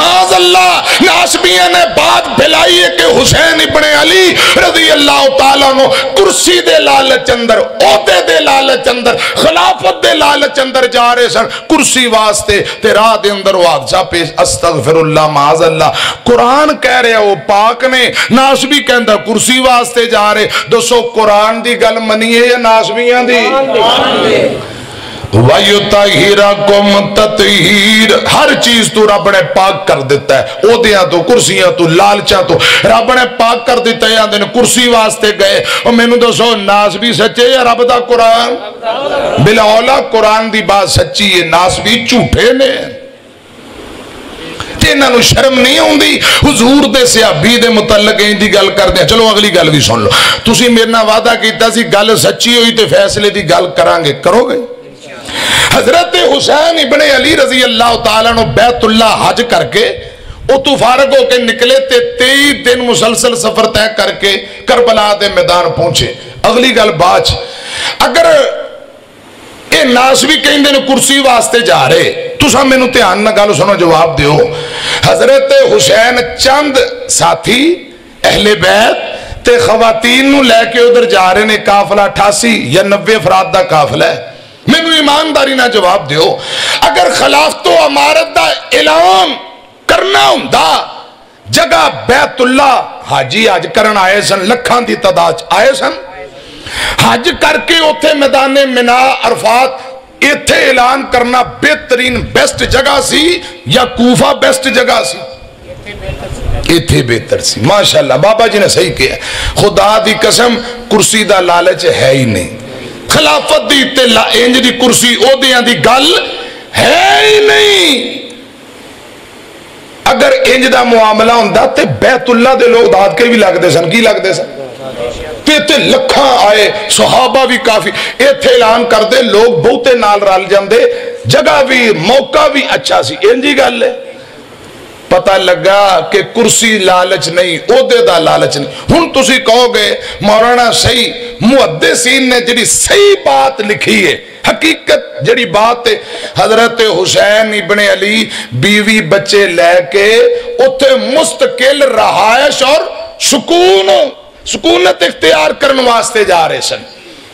معاذ اللہ ناسبیاں نے بات پھیلائی ہے کہ حسین ابن علی رضی اللہ تعالیٰ عنہ کرسی دے لالچ اندر، عہدے دے لالچ اندر، خلافت دے لالچ اندر جا رہے سن کرسی واسطے، تے راہ دے اندر وہ حادثہ پیش، استغفر اللہ معاذ اللہ۔ قرآن کہہ رہے وہ پاک نے، ناسبی کہندہ کرسی واسطے جا رہے، دوسو قرآن دی گل منیے یا ناسبیاں دی؟ وَيُطَهِّرَكُمْ تَطْهِيرًا، ہر چیز تو رب نے پاک کر دیتا ہے، عہدیاں تو، کرسیاں تو، لالچاں تو رب نے پاک کر دیتا ہے۔ یہاں کرسی واسطے گئے اور میں نے دسو ناس بھی سچے یا رب دا قرآن؟ بلا اولا قرآن دی بات سچی ہے، ناس بھی جھوٹے نے۔ انہاں نو شرم نہیں ہوندی حضور دے صحابی دے متعلق ان دی گل کر دیں؟ چلو اگلی گل بھی سن لو، تسی میرے نال وعدہ کیتا سی گل سچی ہوئی تے فیصلے دی گل کران گے، کرو گے؟ حضرت حسین ابن علی رضی اللہ تعالیٰ عنہ بیت اللہ حج کر کے او تو فارغ ہو کے نکلے تے 23 دن مسلسل سفر طے کر کے کربلا دے میدان پہنچے۔ اگلی گل باچ اگر اے ناس بھی کہیں دن کرسی واسطے جا رہے تو سا میں نو تیان نہ گالو سنو جواب دیو۔ حضرت حسین چند ساتھی اہل بیت تے خواتین نو لے کے ادھر جا رہے نے، قافلہ 88 یا 90 افراد دا قافلہ ہے۔ میں نے ایمانداری نہ جواب دیو، اگر خلافت و امارت دا اعلان کرنا ہوندا جگہ بیت اللہ حاجی حج کرن آئے سن، لکھاں دی تعداد آئے سن، حج کر کے اوتھے میدان منا عرفات ایتھے اعلان کرنا بہترین بیسٹ جگہ سی یا کوفہ بیسٹ جگہ سی؟ ایتھے بہتر سی۔ ماشاءاللہ بابا جی نے صحیح کیا، خدا دی قسم کرسی دا لالچ ہے ہی نہیں، خلافت دی تے انج دی کرسی عہدیاں دی گل ہے ہی نہیں۔ اگر انج دا معاملہ ہوندا تے بیت اللہ دے لوگ داد کے بھی لگ دے سن، کی لگ دے سن؟ تے لکھاں آئے، صحابہ بھی کافی، ایتھے اعلان کر دے، لوگ بہتے نال رال جاندے، جگہ بھی موقع بھی اچھا سی، انجی گل ہے۔ پتہ لگا کہ کرسی لالچ نہیں، عہدے دا لالچ نہیں۔ ہن تسی کہو گے مولانا صحیح محدثین نے جڑی صحیح بات لکھی ہے، حقیقت جڑی بات ہے، حضرت حسین ابن علی بیوی بچے لے کے اتھے مستقل رہائش اور سکونت اختیار کرنے واسطے جا رہے سن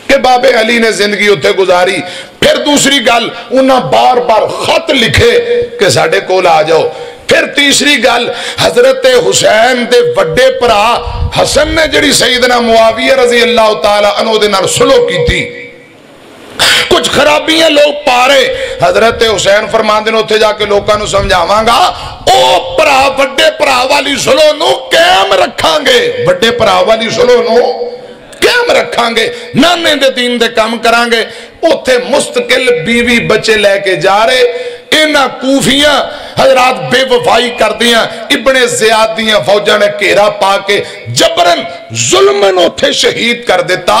کہ بابے علی نے زندگی اتھے گزاری۔ پھر دوسری گل انہاں بار بار خط لکھے کہ ساڑھے کول آ جاؤ۔ پھر تیسری گل حضرت حسین دے وڈے پرا حسن نے جڑی سیدنا معاویہ رضی اللہ تعالیٰ عنہ دے نال صلح کی تھی، کچھ خرابیاں لوگ پارے، حضرت حسین فرمان دے اتھے جا کے لوکاں نو سمجھاواں گا او پرا وڈے پرا والی صلح نو قائم رکھاں گے، وڈے پرا والی صلح نو قائم رکھاں گے، نانے دے دین دے کام کران گے۔ اتھے مستقل بیوی بچے لے کے جا رہے، انہاں کوفیاں حضرات بے وفائی کر دیاں، ابن زیاد دیاں فوجہ نے گھیرا پا کے جبرن ظلمن اتھے شہید کر دیتا۔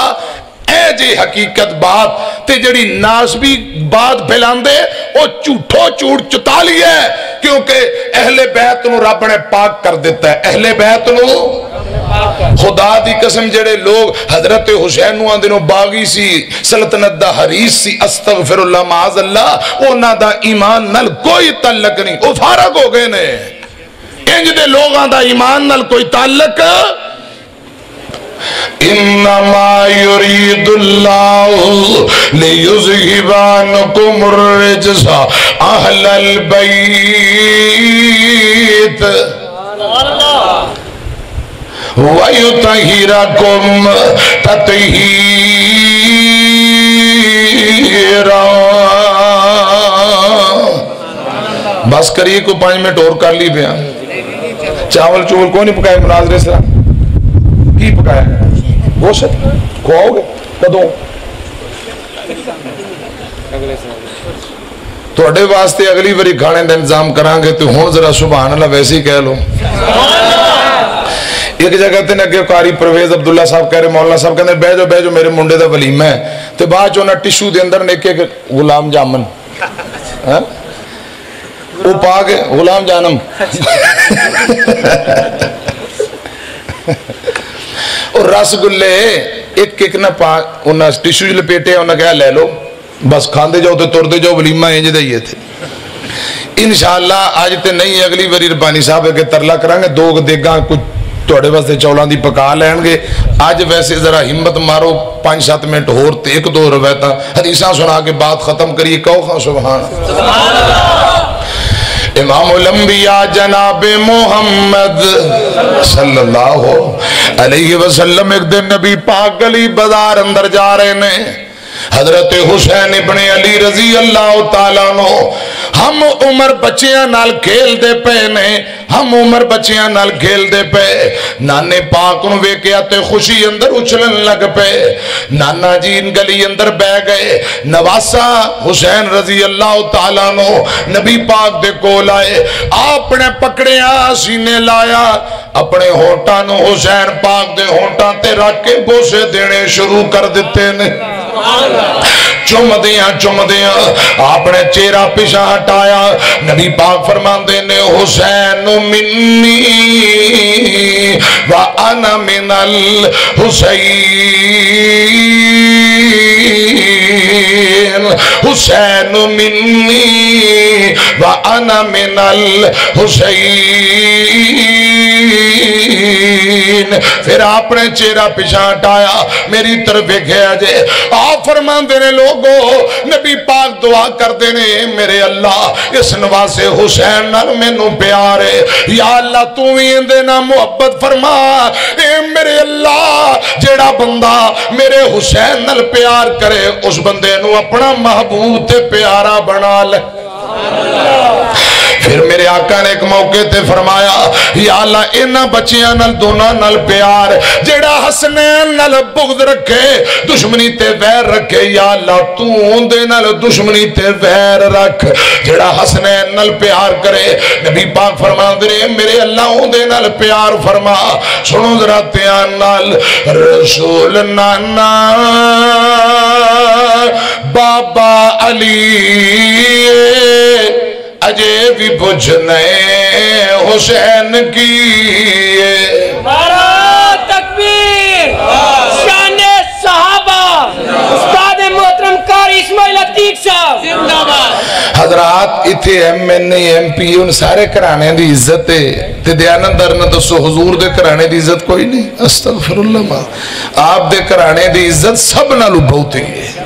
اے جی حقیقت بات تے جڑی ناسبی بات پھیلان دے وہ جھوٹو جھوٹ چتا لیا ہے، کیونکہ اہل بیت نو رب نے پاک کر دیتا ہے۔ اہل بیت نو خدا دی قسم جڑے لوگ حضرت حسین نو آندنو باغی سی، سلطنت دا حریص سی، استغفر اللہ معاذ اللہ، اونا دا ایمان نال کوئی تعلق نہیں، وہ فارغ ہو گئے نے۔ انج دے لوگاں دا ایمان نال کوئی تعلق انما یرید اللہ لیذہب عنکم الرجس اہل البیت وَيُطَهِّرَكُمْ تَطْهِيرًا۔ بس کریے کو 5 منٹ اور کر لی بیان۔ چاول چول کون نہیں پکائے مناظرے سے؟ کی پکایا؟ گوشت کھواؤ گے کدوں؟ توڑے واسطے اگلی بری کھانے دا انتظام کران گے تو ہون ذرا سبحان اللہ ویسے ہی کہہ لو۔ ایک جگہ تے نگے قاری پرویز عبداللہ صاحب کہہ رہے، مولانا صاحب کہنے بے جو میرے منڈے دا ولیمہ ہے، تے بعد جو نا ٹیشو دے اندر نیکے غلام جامن وہ پا گئے غلام جانم اور رس گلے ایک نہ پا انہاں ٹیشو لپیٹے انہاں کہا لے لو بس کھاندے جاؤ تو تردے جاؤ، ولیمہ انج دے یہ تھے۔ انشاءاللہ آج تے نہیں اگلی باری ربانی صاحب کے ترلا کرانگے 2 دیگاں کچھ توڑے واسطے چولاں دی پکا لین گے آج ویسے ذرا ہمت مارو 5-7 منٹ ہور تے 1-2 روایتاں حدیثاں سنا کے بات ختم کریے کہو خاں سبحان امام الانبیاء جناب محمد صلی اللہ علیہ وسلم ایک دن نبی پاک گلی بازار اندر جا رہے نے حضرت حسین ابن علی رضی اللہ تعالیٰ عنہ ہم عمر بچیاں نال کھیل دے پے نے ہم عمر بچیاں نال کھیل دے پے نانے پاک نو ویکیا تے خوشی اندر اچھلن لگ پے نانا جی ان گلی اندر بے گئے نواسا حسین رضی اللہ تعالیٰ عنہ نبی پاک دے کول آئے آپ نے پکڑیا سینے لایا اپنے ہونٹاں نو حسین پاک دے ہونٹاں تے رکھ کے بوسے دینے شروع کر دیتے نے چم دیاں آپ نے چہرہ پیچھے ہٹایا نبی پاک فرماندے نے حسین منی وانا من الحسین حسین منی وانا من الحسین پھر آپ نے چہرہ پیچھے ہٹایا میری طرف گیا جے آپ فرمان دینے لوگوں نبی پاک دعا کر دینے میرے اللہ اس نواسے حسین نال میں نو پیارے یا اللہ تو ہی دینا محبت فرما اے میرے اللہ جیڑا بندہ میرے حسین نال پیار کرے اس بندے نو اپنا محبوب تے پیارا بنا لے پھر میرے آقا نے ایک موقع تے فرمایا یا اللہ انہاں بچیاں نال دونوں نال پیار جیڑا حسنین نال بغض رکھے دشمنی تے ویر رکھے یا اللہ تو دے نال دشمنی تے ویر رکھ جیڑا حسنین نال پیار کرے نبی پاک فرما دے میرے اللہ دے نال پیار فرما سنو ذرا تیان نال رسول نانا بابا علی اجے بھی بجھنے حسین کی نعرہ تکبیر شان صحابہ استاد محترم قاری اسماعیل عتیق صاحب زندہ باد حضرات اتھے M N A M P ان سارے کرانے دی عزت ہے تے دیانندر نہ دسو حضور دے کرانے دی عزت کوئی نہیں استغفر اللہ آپ دے کرانے دی عزت سب نہ لبھوتی ہے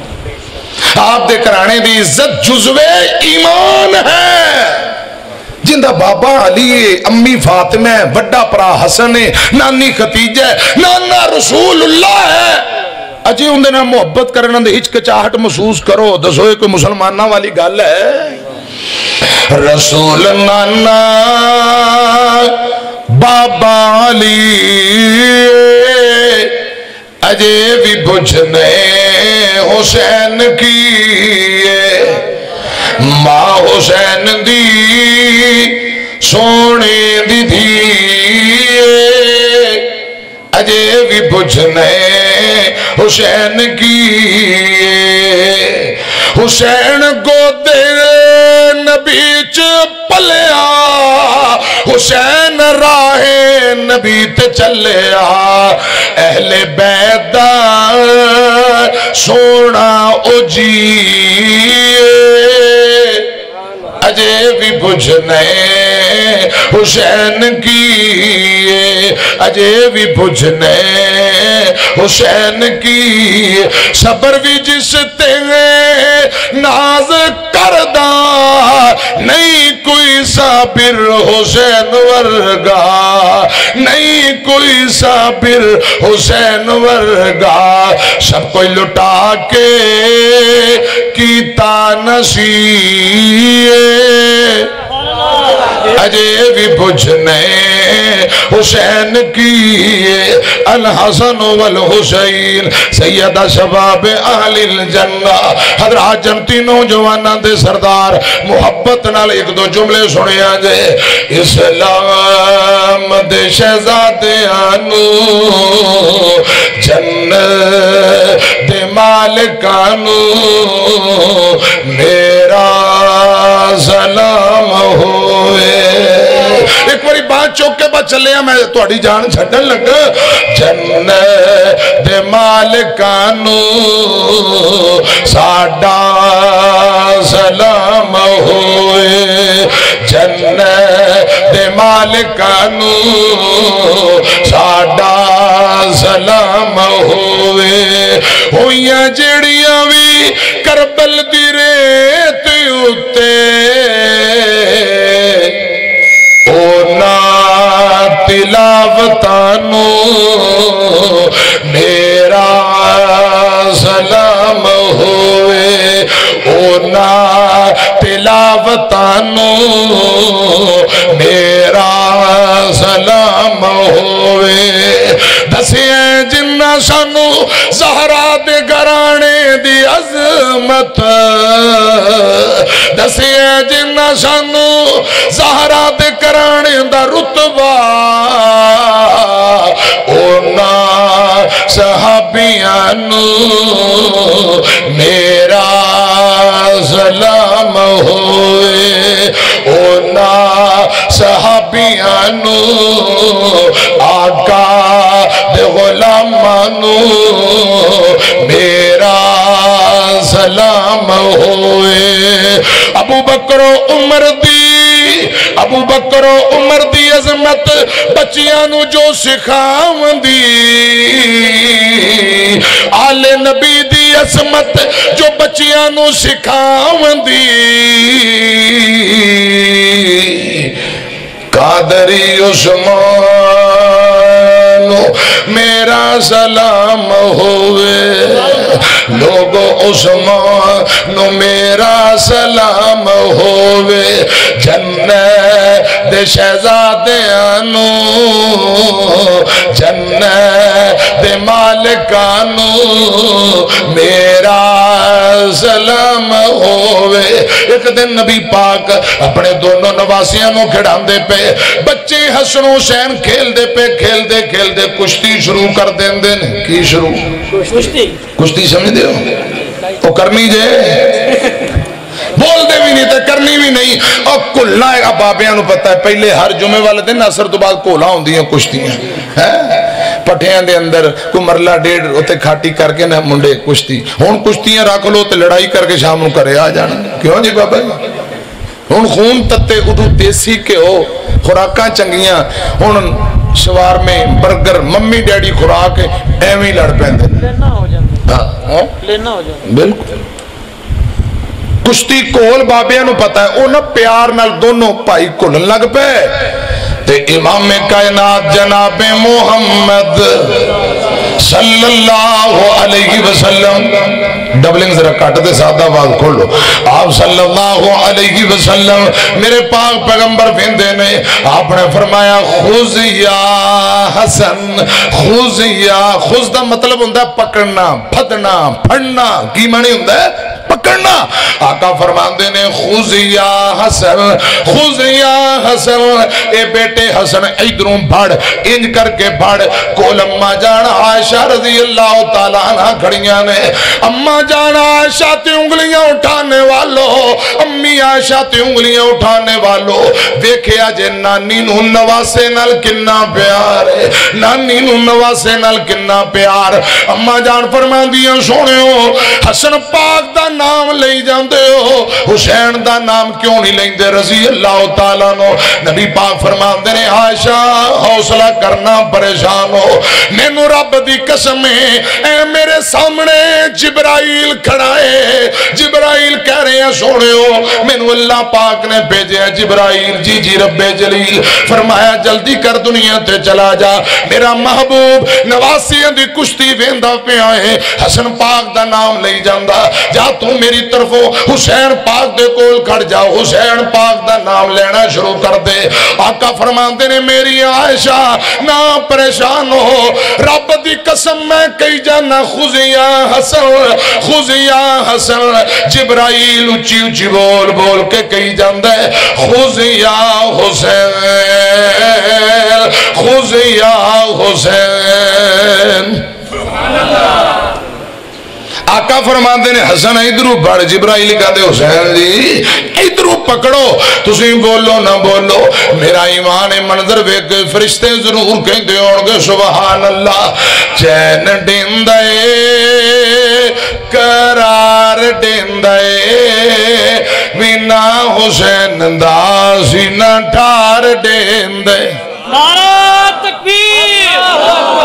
آپ دے کرانے دی عزت جزوے ایمان ہے جندہ بابا علی امی فاطمہ بڑا پرا حسن نانی خدیجہ نانا رسول اللہ ہے اجی ان دینا محبت کرنا دے ہچکچاہٹ محسوس کرو دسوئے کوئی مسلمانہ والی گال ہے رسول نانا بابا علی اجے بھی بجھنے حسین کی ماں حسین دی سونے دی دھی اجے بھی بجھنے حسین کی حسین گودے نبی چ پلیا حسین راہ نبی تے چلیا اہل بیت سونا او جی اجے بھی بجھنے حسین کی اجے بھی بجھنے حسین کی صبر بھی جس تے ناز کردہ نہیں کوئی صابر حسین ورگا نہیں کوئی صابر حسین ورگا سب کوئی لٹا کے کیتا نصیب اجے بھی بجھنے حسین کی الحسن والحسین سیدہ شباب اہل الجنہ حضرات جنتی نوجوانہ دے سردار محبت نال ایک دو جملے سنے آجے اسلام دے شہزادے آنو جنت دے مالکانو میرا سلام ہوئے ایک باری بات چوک کے بعد چلے ہیں میں توڑی جان چھڑن لگا جنت دے مالکانو ساڈا سلام ہوئے جنت دے مالکانو ساڈا سلام ہوئے ہوئیاں جڑیاں بھی کربل دی ریت اتے اونا تلاوتانو میرا سلام ہوئے اونا تلاوتانو میرا سلام ہوئے دسیاں جنہ سانو زہرا دے گرانے دی عظمت دسیاں جنہ سانو زہرا دے گرانے دا رتبہ اونا صحابیانو میرا سلام ہوئے اونا صحابیانو آقا دے غلامانو میرا سلام ہوئے ابو بکر و عمر دی عظمت بچیانو جو سکھاون دی آل نبی دی عظمت جو بچیانو سکھاون دی قادری عثمانو میرا سلام ہوئے لوگو عثمانو میرا سلام ہوئے جنت دے شہزادیانو جنت دے مالکانو میرا سلام ہوئے ایک دن نبی پاک اپنے دونوں نواسیانوں کھڑان دے پہ بچے حسن حسین کھیل دے پہ کھیل دے کشتی شروع کر دیں دیں کی شروع کشتی سمجھ دے ہو تو کرنی جے بول دے بھی نہیں تے کرنی بھی نہیں اور کلنا ہے اب بابیاں نو پتہ ہے پہلے ہر جمعے والے دن اثر تو بعد کولا ہوں دیاں کشتیاں پٹھیاں دے اندر کوئی مرلہ ڈیڑھ ہوتے کھاٹی کر کے نہ منڈے کشتی ہون کشتیاں رکھ لو تے لڑائی کر کے شام نو کرے آ جانا کیوں جی بابا ہون خون تتے اٹھو دیسی کے ہو خوراکاں چنگیاں ہون شوار میں برگر ممی ڈیڈی خوراک ایویں لڑ پیندے لینا ہو جاندے بالکل کشتی کول بابیاں نو پتہ ہے اونا پیار نال دونوں پائی کھلن لگ پے تے امام کائنات جناب محمد صلی اللہ علیہ وسلم ڈبلنگ ذرا کٹ دے سادہ آواز کھول لو آپ صلی اللہ علیہ وسلم میرے پاک پیغمبر پھندے نے آپ نے فرمایا خوز یا حسن خوز یا خوز دا مطلب ہوندہ ہے پکڑنا پھدنا پھڑنا کی معنی ہوندہ ہے پکڑنا آقا فرماندے نے خوز یا حسن اے بیٹے حسن ادھروں بھڑ انج کر کے بھڑ کول اممہ جان عائشہ رضی اللہ تعالیٰ عنہ کھڑیاں نے اممہ جان عائشہ تے انگلیاں اٹھانے والو امی عائشہ تے انگلیاں اٹھانے والو دیکھے آجے نانی نو نواسے نال کنا پیار ہے نانی نو نواسے نال کنا پیار اممہ جان فرماندیاں سونے ہو حسن پاک دا نام لئی جاندے ہو حسین دا نام کیوں نہیں لیں دے رضی اللہ تعالیٰ نو نبی پاک فرماندے نے عائشہ حوصلہ کرنا پریشان ہو مینو رب دی قسم ہے اے میرے سامنے جبرائیل کھڑا ہے جبرائیل کہہ رہے ہیں سونے ہو مینو اللہ پاک نے بھیجے ہیں جبرائیل جی رب جلیل فرمایا جلدی کر دنیا تے چلا جا میرا محبوب نواسیاں دی کشتی ویندہ پہ آئے حسن پاک دا نام لئی جاندہ جا تو میری طرفوں حسین پاک دے کول کھڑ جا حسین پاک دا نام لینا شروع کر دے آقا فرماندے نے میری عائشہ نہ پریشان ہو رب دی قسم میں کئی جانا خزیا حسن جبرائیل اچھی بول کے کئی جاندہ ہے خزیا حسین آقا فرماندے نے حسن ادھرو بڑھ جبرائیل کہا دے حسین جی ادھرو پکڑو تسی بولو نہ بولو میرا ایمان منظر ویک فرشتے ضرور کہیں دے اونگے سبحان اللہ چین ڈیندے قرار ڈیندے بنا حسین دا سینہ ٹھار دیندے نعرہ تکبیر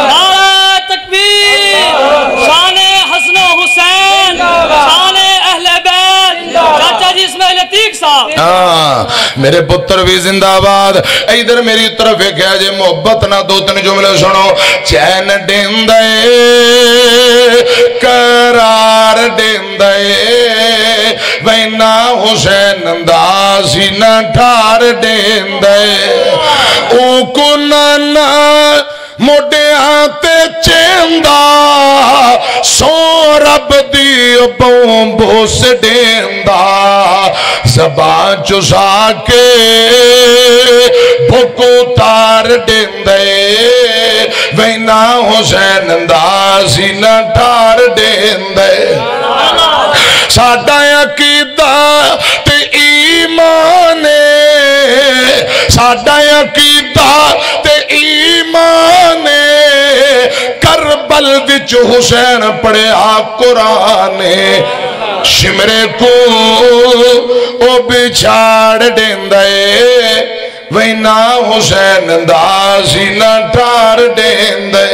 نعرہ تکبیر شان حسن و حسین شان اہل بیت چاچا جی اسماعیل عتیق صاحب میرے پتر بھی زندہ آباد ادھر میری طرف کیا جے محبت نہ دو تین جملے سنو چین دیندے قرار دیندے وینا حسین دا سینہ ٹھار دیندے او کنانا موڈے آتے چیندہ سو رب دی بوس دیندہ زبان چسا کے بھکو تار دیندے وینا حسین دا سینہ ٹھار دیندے ساڈا عقیدہ تے ایمان ساڈا عقیدہ تے ایمان کربل وچ حسین پڑھیا قرآن شمرے کو او بچھاڑ دیندے وینا حسین دا سینہ ٹھار دیندے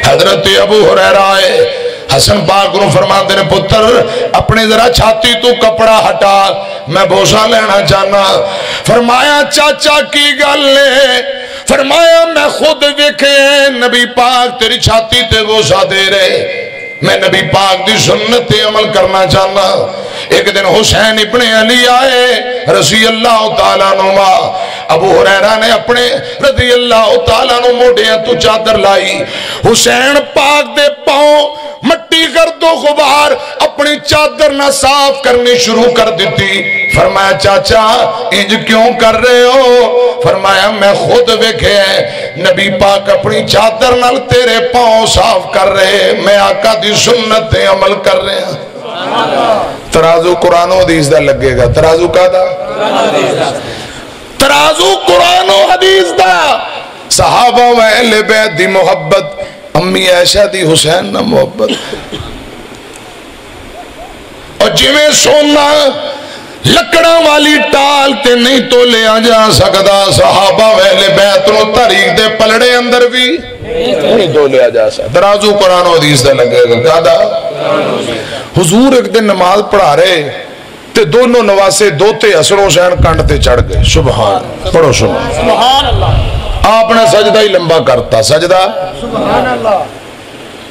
حضرت ابو ہریرہ حسن پاک کو فرماتے ہیں پتر اپنے ذرا چھاتی تو کپڑا ہٹا میں بوسہ لینا چاہنا فرمایا چاچا کی گل ہے فرمایا میں خود ویکھے نبی پاک تیری چھاتی تے بوسہ دے رہے میں نبی پاک دی سنت عمل کرنا چاہنا ایک دن حسین ابن علی آئے رضی اللہ تعالیٰ نما ابو ہریرہ نے اپنے رضی اللہ تعالیٰ نو موڑیاں تو چادر لائی حسین پاک دے پاؤں مٹی گرد و غبار اپنی چادر نہ صاف کرنی شروع کر دیتی فرمایا چاچا انج کیوں کر رہے ہو فرمایا میں خود ویکھے نبی پاک اپنی چادر نال تیرے پاؤں صاف کر رہے میں آقا دی سنت عمل کر رہے ہیں ترازو قرآن و حدیث دا لگے گا ترازو کا دا ترازو قرآن و حدیث دا صحابہ و اہل بیت دی محبت امی عائشہ دی حسین نہ محبت اور جویں سونا لکڑا والی ٹال تے نہیں تو لے آ جا سکدا صحابہ و اہل بیت نو تاریخ دے پلڑے اندر بھی نہیں تو لے آ جا سکدا ترازو قرآن و حدیث دا لگے گا کہا حضور ایک دن نماز پڑھا رہے تے دونوں نواسے دوتے حسن حسین کنڈ تے چڑھ گئے سبحان پڑھو سبحان اللہ آپ نے سجدہ ہی لمبا کرتا سجدہ سبحان اللہ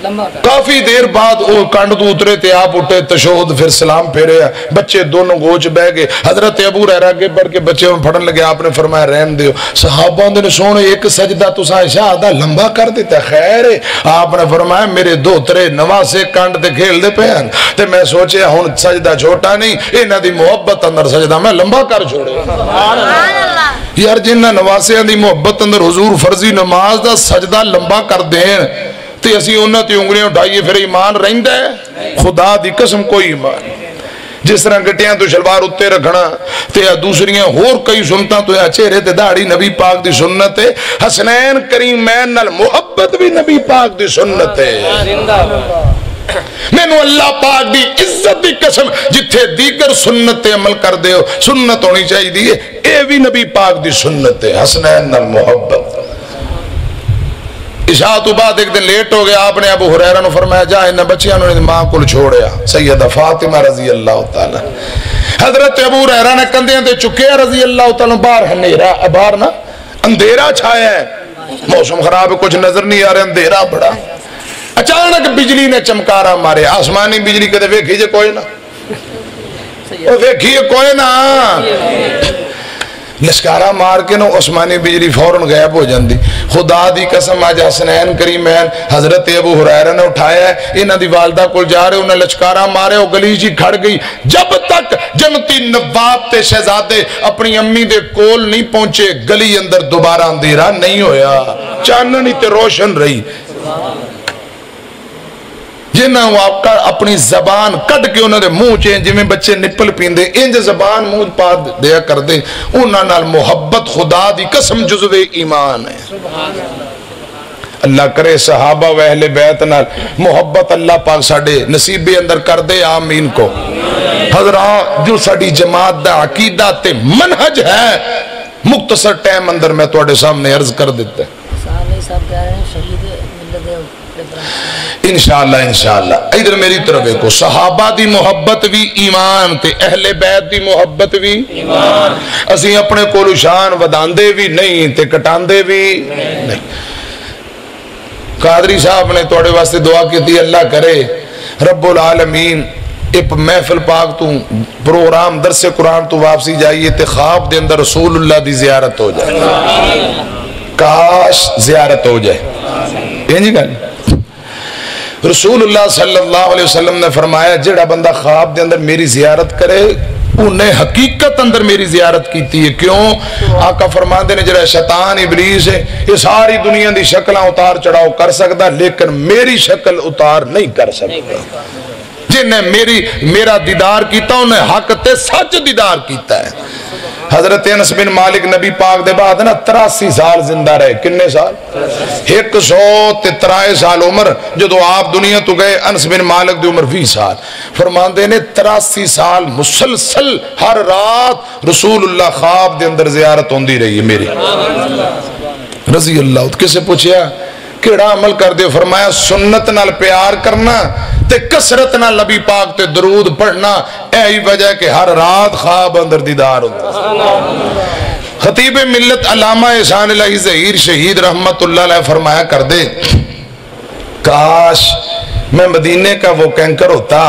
کافی دیر بعد وہ کنڈ تو اترے تے آپ اٹھے تشہد پھر سلام پھیرے بچے دونوں گوچ بہ گئے حضرت ابو ہریرہ کے بڑھ کے بچے میں پھڑن لگے آپ نے فرمایا رحم دیو صحابہ نے سونے ایک سجدہ تو عائشہ آدھا لمبا کر دیتا خیر ہے آپ نے فرمایا میرے دو ترے نواسے کنڈ تے کھیل دے پہن تے میں سوچے ہون سجدہ چھوٹا نہیں انہاں دی محبت اندر سجدہ میں لمبا کر چھوڑے یار جنہاں نواسے دی محبت اندر حضور فرضی نماز دا سجدہ لمبا کر دیں تے اسی انہاں تے انگلیاں اٹھائیے پھر ایمان رہندا ہے خدا دی قسم کوئی ایمان جس طرح گٹیاں تو شلوار اتے رکھنا تے دوسریاں ہور کئی سنتاں تو چہرے تے داڑھی نبی پاک دی سنت ہے حسنین کریمین نال محبت بھی نبی پاک دی سنت ہے میں نو اللہ پاک دی عزت دی قسم جتھے دیگر سنت عمل کر دے ہو سنت ہونی چاہیے دیئے اے بھی نبی پاک دی سنت ہے حسنین نال محبت عشاء تو بعد ایک دن لیٹ ہو گیا آپ نے ابو ہریرہ نے فرمایا جا انہیں بچیاں نے ماں کو چھوڑیا سیدہ فاطمہ رضی اللہ تعالی حضرت ابو ہریرہ نے کندھیاں تے چکے رضی اللہ تعالی باہر ہنیرا باہر نا اندھیرا چھایا ہے موسم خراب ہے کچھ نظر نہیں آ رہا اندھیرا بڑا اچانک بجلی نے چمکارا مارے آسمانی بجلی کدے ویکھیے کوئی نہ ویکھیے کوئی نہ لشکارہ مار کے نو عثمانی بجلی فوراں غائب ہو جاندی خدا دی قسم آج حسنین کریمین حضرت ابو ہریرہ نے اٹھایا ہے انہاں دی والدہ کول جا رہے انہیں لشکارہ مارے وہ گلی جی کھڑ گئی جب تک جنتی نواب تے شہزادے اپنی امی دے کول نہیں پہنچے گلی اندر دوبارہ اندھیرا نہیں ہویا چاننی تے روشن رہی جنہاں وہ آپ کا اپنی زبان کٹ کے انہوں نے منہ چین جی میں بچے نپل پین دے انج زبان منہ پا دیا کر دے انہاں نال محبت خدا دی قسم جزو ایمان ہے اللہ کرے صحابہ و اہل بیت نال محبت اللہ پاک ساڑے نصیبے اندر کر دے آمین کو حضرات جو ساڑی جماعت دا عقیدہ تے منہج ہے مختصر ٹائم اندر میں توڑے سامنے عرض کر دیتے انشاءاللہ ادھر میری طرف ایک صحابہ دی محبت بھی ایمان تے اہل بیت دی محبت بھی ایمان اسی اپنے کولو شان وداندے بھی نہیں تے کٹاندے بھی نہیں قادری صاحب نے توڑے واسطے دعا کی تھی اللہ کرے رب العالمین ایک محفل پاک تو پروگرام درس قرآن تو واپسی جائیے تے خواب دے اندر رسول اللہ دی زیارت ہو جائے کاش زیارت ہو جائے یہ نہیں کہا رسول اللہ صلی اللہ علیہ وسلم نے فرمایا جڑا بندہ خواب دے اندر میری زیارت کرے انہیں حقیقت اندر میری زیارت کیتی ہے کیوں آقا فرماندے نے جڑا شیطان ابلیس ہے یہ ساری دنیا دی شکلیں اتار چڑھاؤ کر سکتا لیکن میری شکل اتار نہیں کر سکتا جنہیں میرا دیدار کیتا انہیں حق تے سچ دیدار کیتا ہے حضرت انس بن مالک نبی پاک دے بعد نا 83 سال زندہ رہے کنے سال 103 سال عمر جدو آپ دنیا تو گئے انس بن مالک دی عمر 20 سال فرماندے نے 83 سال مسلسل ہر رات رسول اللہ خواب دے اندر زیارت ہوندی رہی ہے میری رضی اللہ کسے پوچھیا کیڑا عمل کر دے فرمایا سنت نال پیار کرنا تے کسرت نال نبی پاک تے درود پڑھنا ایہی وجہ کہ ہر رات خواب اندر دیدار ہوتا خطیب ملت علامہ احسان الہی ظہیر شہید رحمت اللہ علیہ فرمایا کر دے کاش میں مدینے کا وہ کینکر ہوتا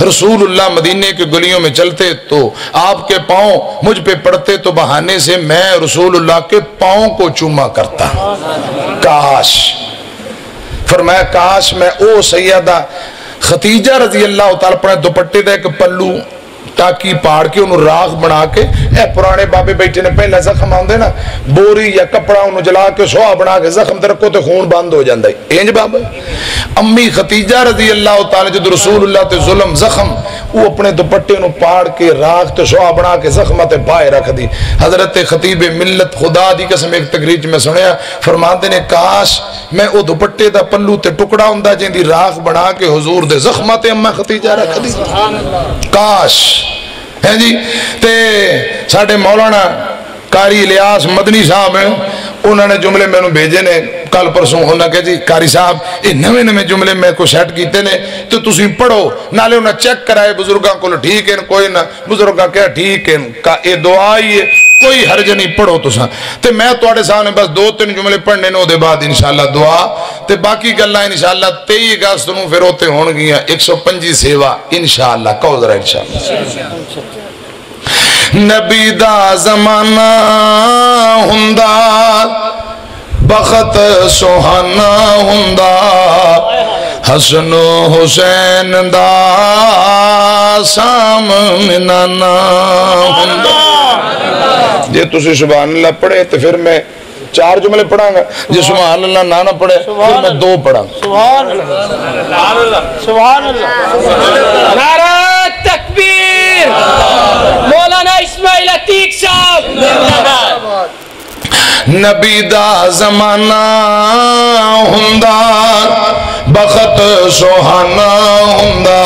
رسول اللہ مدینے کے گلیوں میں چلتے تو آپ کے پاؤں مجھ پہ پڑتے تو بہانے سے میں رسول اللہ کے پاؤں کو چوما کرتا کاش فرمایا کاش میں او سیدہ ختیجہ رضی اللہ تعالیٰ پڑھے دوپٹے دے ایک پلو تاکی پاڑ کے انہوں راغ بنا کے اے پرانے بابے بیٹھے نے پہلے زخم آندے نا بوری یا کپڑا انہوں جلا کے سوہ بنا کے زخم ترکو تے خون بند ہو جاندے اینج بابا امی ختیجہ رضی اللہ تعالیٰ جد رسول اللہ تے ظلم زخم وہ اپنے دوپٹے انہوں پاڑ کے راغ تے سوہ بنا کے زخمت پائے رکھ دی حضرت خطیب ملت خدا دی قسم ایک تقریر میں سنیا فرماندے نے کاش میں او دوپٹے دا پلو تے ٹکڑا ہوندہ جن دی راغ بنا کے حضور دے زخمت امی ختیجہ رکھ دی کاش ہے جی تے ساڑھے مولانا قاری الیاس مدنی صاحب ہیں انہوں نے جملے میں بھیجے نے کل پرسوں انہوں نے کہا جی قاری صاحب یہ نوے جملے میں کو سیٹ کیتے نے تو تسی پڑھو نالے انہوں نے چیک کرائے بزرگاں کو ٹھیک ہے کوئی نہ بزرگاں کہا ٹھیک ہے یہ دعا ہی ہے کوئی حرج نہیں پڑھو تو ساں تے میں توڑے سامنے بس 2-3 جملے پڑھنے نو دے بعد انشاءاللہ دعا تے باقی گلہ انشاءاللہ 23 اگست نو پھر ہوتے ہون گیا 125 سیوا انشاءاللہ کہو ذرا انشاءاللہ نبی دا زمانہ ہندہ بخت سوہانا ہندہ حسن و حسین دا سامنانا ہندہ یہ تسی سبحان اللہ پڑھے تو پھر میں 4 جملے پڑھاں گا جی سبحان اللہ نہ پڑھے پھر میں 2 پڑھاں سبحان اللہ سبحان اللہ نعرہ تکبیر مولانا اسماعیل عتیق صاحب نبی دا زمانہ ہندہ بخت سوہانا ہندہ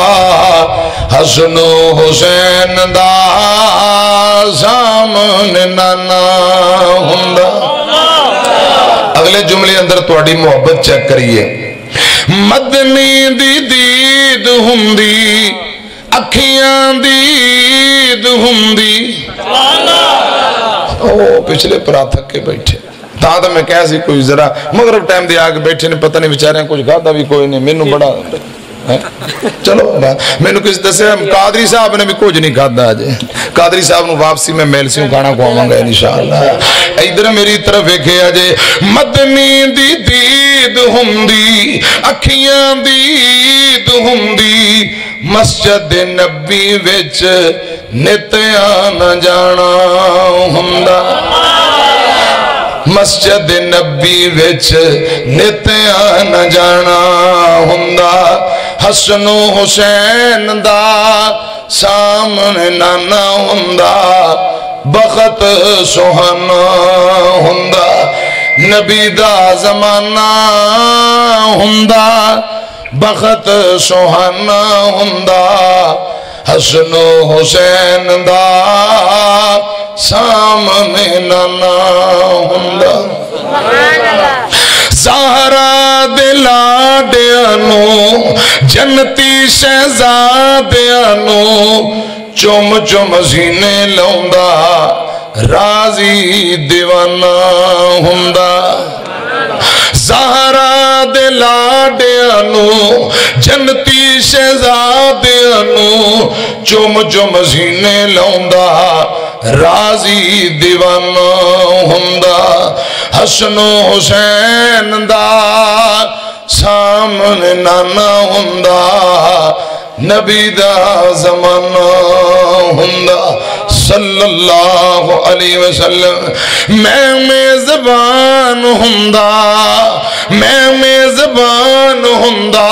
حسن و حسین دا سامنے نانا ہندہ اگلے جملے اندر توڑی محبت چیک کریے مدنی دی دید ہندی اکھیاں دید ہندی پچھلے پرا تھک کے بیٹھے تا میں کیسی کوئی ذرا مغرب ٹائم دے آگے بیٹھے نے پتہ نہیں بیچارے ہیں کچھ کھاتا بھی کوئی نہیں مینو بڑا چلو میں نے کچھ دسے قادری صاحب نے بھی کچھ نہیں کھاتا آج قادری صاحب نے واپسی میں میلسیوں کھانا کھواؤں گا انشاءاللہ ادھر میری طرف ایکھے آجے مدنی دی دید ہندی اکھیاں دید ہندی مسجد نبی وچ نتیاں نہ جانا ہندہ مسجد نبی وچ نتیاں نہ جانا ہندہ حسن و حسین دا سامنے نانا ہندہ بخت سوہانا ہندہ نبی دا زمانہ ہوندا بخت سہانا ہوندا حسن و حسین دا سامنے نانا ہوندا زہرا دے لاڈیانو جنتی شہزادیانو چم چم سینے لاؤندا راضی دیوانہ ہوندا زہرا دے لاڈیانو جنتی شہزادیانو چم چم سینے لاؤندا راضی دیوانہ ہوندا حسن و حسین دا سامنے نانا ہوندا نبی دا زمانہ ہوندا صلی اللہ علیہ وسلم میں میزبان ہوندا میں میزبان ہوندا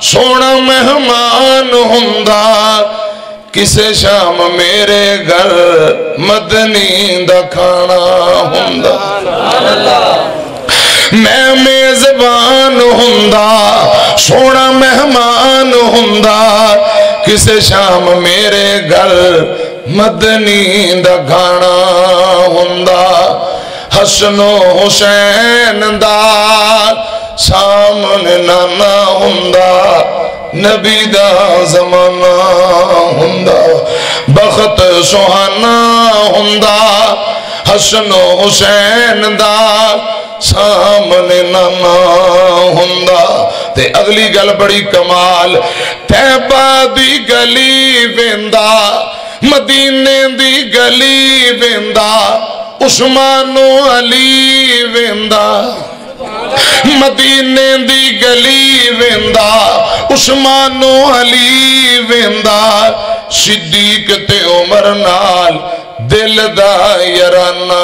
سونا مہمان ہوندا کسے شام میرے گھر مدنی دا کھانا ہوندا میں میزبان ہوندا سونا مہمان ہوندا کسے شام میرے گھر مدنی دا کھانا ہوندا حسن و حسین دا سامنے نانا ہوندا نبی دا زمانہ ہوندا بخت سہانا ہوندا حسن و حسین دا سامنے نانا ہوندا تے اگلی گل بڑی کمال تیبہ دی گلی ویندا مدینے دی گلی ویندا عثمان و علی ویندا مدینے دی گلی ویندا عثمان و علی ویندا صدیق تے عمر نال دل دا یارانہ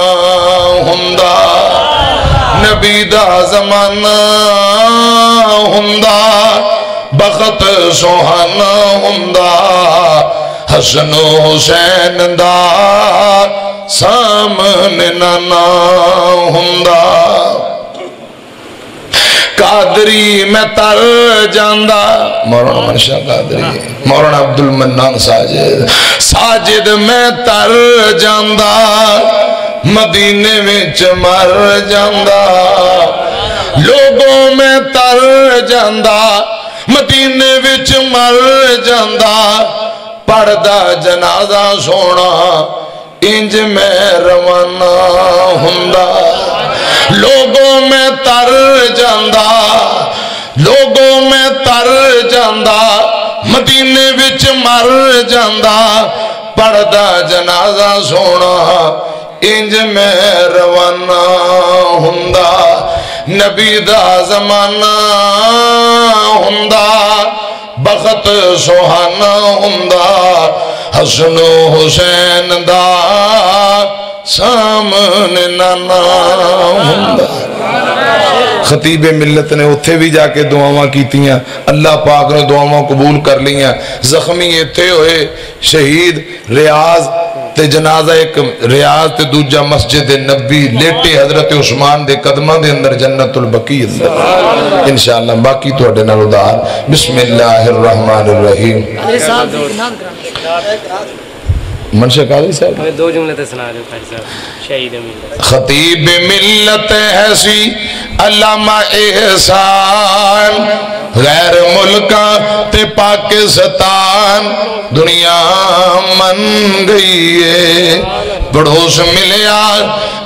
ہوندا نبی دا زمانہ ہوندا بخت سہانا ہوندا حسن و حسین دا سامنے نانا ہوندا قادری میں تر جاندہ مولانا منشا قادری مولانا عبدالمنان ساجد میں تر جاندہ مدینے میں مر جاندہ لوگوں میں تر جاندہ مدینے میں مر جاندہ پردہ جنازہ سونا انج میں روانہ ہوندا لوگوں میں تر جاندہ لوگوں میں تر جاندہ مدینے وچ مر جاندہ پردہ جنازہ سونا انج میں روانہ ہوندا نبی دا زمانہ ہوندا بخت سہانا ہوندا حسن و حسین دا سامنے نانا ہوندا خطیب ملت نے اتھے بھی جا کے دعاواں کیتیاں اللہ پاک نے دعاواں قبول کر لیاں زخمی اتھے ہوئے شہید ریاض تے جنازہ ایک ریاض تے دوجہ مسجد نبی لیٹے حضرت عثمان دے قدمہ دے اندر جنت البقی اندر انشاءاللہ باقی تو اڈے نالدار بسم اللہ الرحمن الرحیم منشا قاضی صاحب میں دو جملے تے سنا رہے ہوں صاحب شہید ملت خطیب ملت ہے سی علامہ احسان غیر ملکہ تے پاکستان دنیا من گئی ہے پڑوس ملیا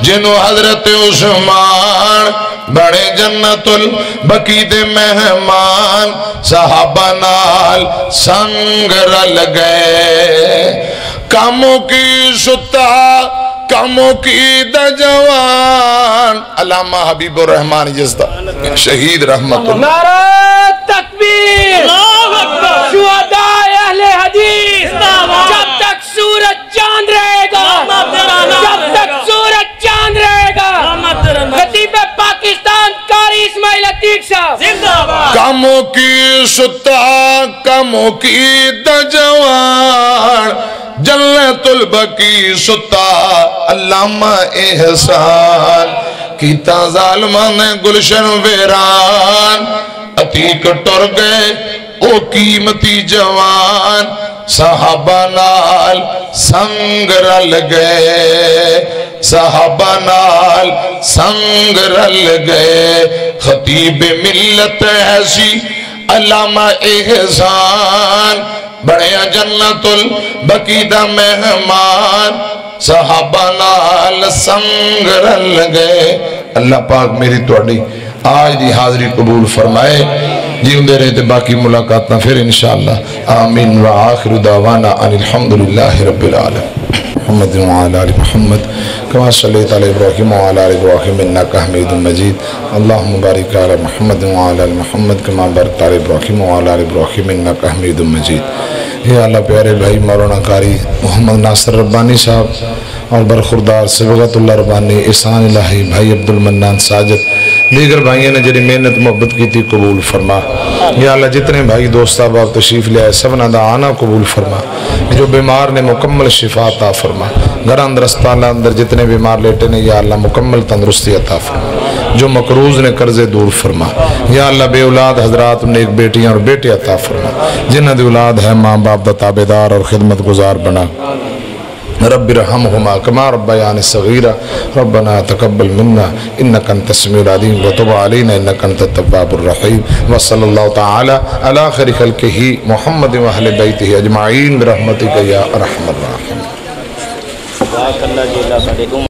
جنہوں حضرت عثمان بڑے جنت البقی دے مہمان صحابہ نال سنگ رل گئے کاموں کی ستا کاموں کی دجوان علامہ حبیب الرحمن یزدہ شہید رحمت اللہ نعرہ تکبیر شہداء اہل حدیث جب تک سورج چاند رہے گا جب تک سورج چاند رہے گا خطیب پاکستان قاری اسماعیل عتیق صاحب کاموں کی ستا کاموں کی دجوان جنت البقی ستا علامہ احسان کیتا ظالمان گلشن ویران عتیق ٹر گئے او قیمتی جوان صحابہ نال سنگ رل گئے صحابہ نال سنگ رل گئے خطیب ملت ایسی علامہ احسان بڑیا جنت البقیع دا مہمان صحابہ نال سنگ رل گئے اللہ پاک میری توڑی آج دی حاضری قبول فرمائے جیوندے رہتے باقی ملاقاتنا پھر انشاءاللہ آمین و آخر دعوانا ان الحمدللہ رب العالمین محمد وعلى آل محمد كما صليت على إبراهيم وعلى آل إبراهيم إنك حميد مجيد اللهم بارك على محمد وعلى آل محمد كما باركت على إبراهيم وعلى آل إبراهيم إنك حميد مجيد یا اللہ پیارے بھائی مولانا قاری محمد ناصر ربانی صاحب اور برخوردار صبغت اللہ ربانی احسان الہی بھائی عبد المنان ساجد دیگر بھائیوں نے جنہی محنت محبت کی تھی قبول فرما یا اللہ جتنے بھائی دوست احباب تشریف لے آئے سب دا آنا قبول فرما جو بیمار نے مکمل شفا عطا فرما گھر اندر اسپتال اندر جتنے بیمار لیٹے نے یا اللہ مکمل تندرستی عطا فرما جو مقروض نے قرضے دور فرما یا اللہ بے اولاد حضرات نیک بیٹیاں اور بیٹے عطا فرما جنہ دی اولاد ہے ماں باپ دا تابعدار اور خدمت گزار بنا رب رحمہما کما ربیان صغیرہ ربنا تقبل منا انکا انت السمیع العلیم وتب علینا انکا انت التواب الرحیم وصلی اللہ تعالی علی خیر خلقہ محمد و اہل بیتہ اجمعین برحمتک یا ارحم الراحمین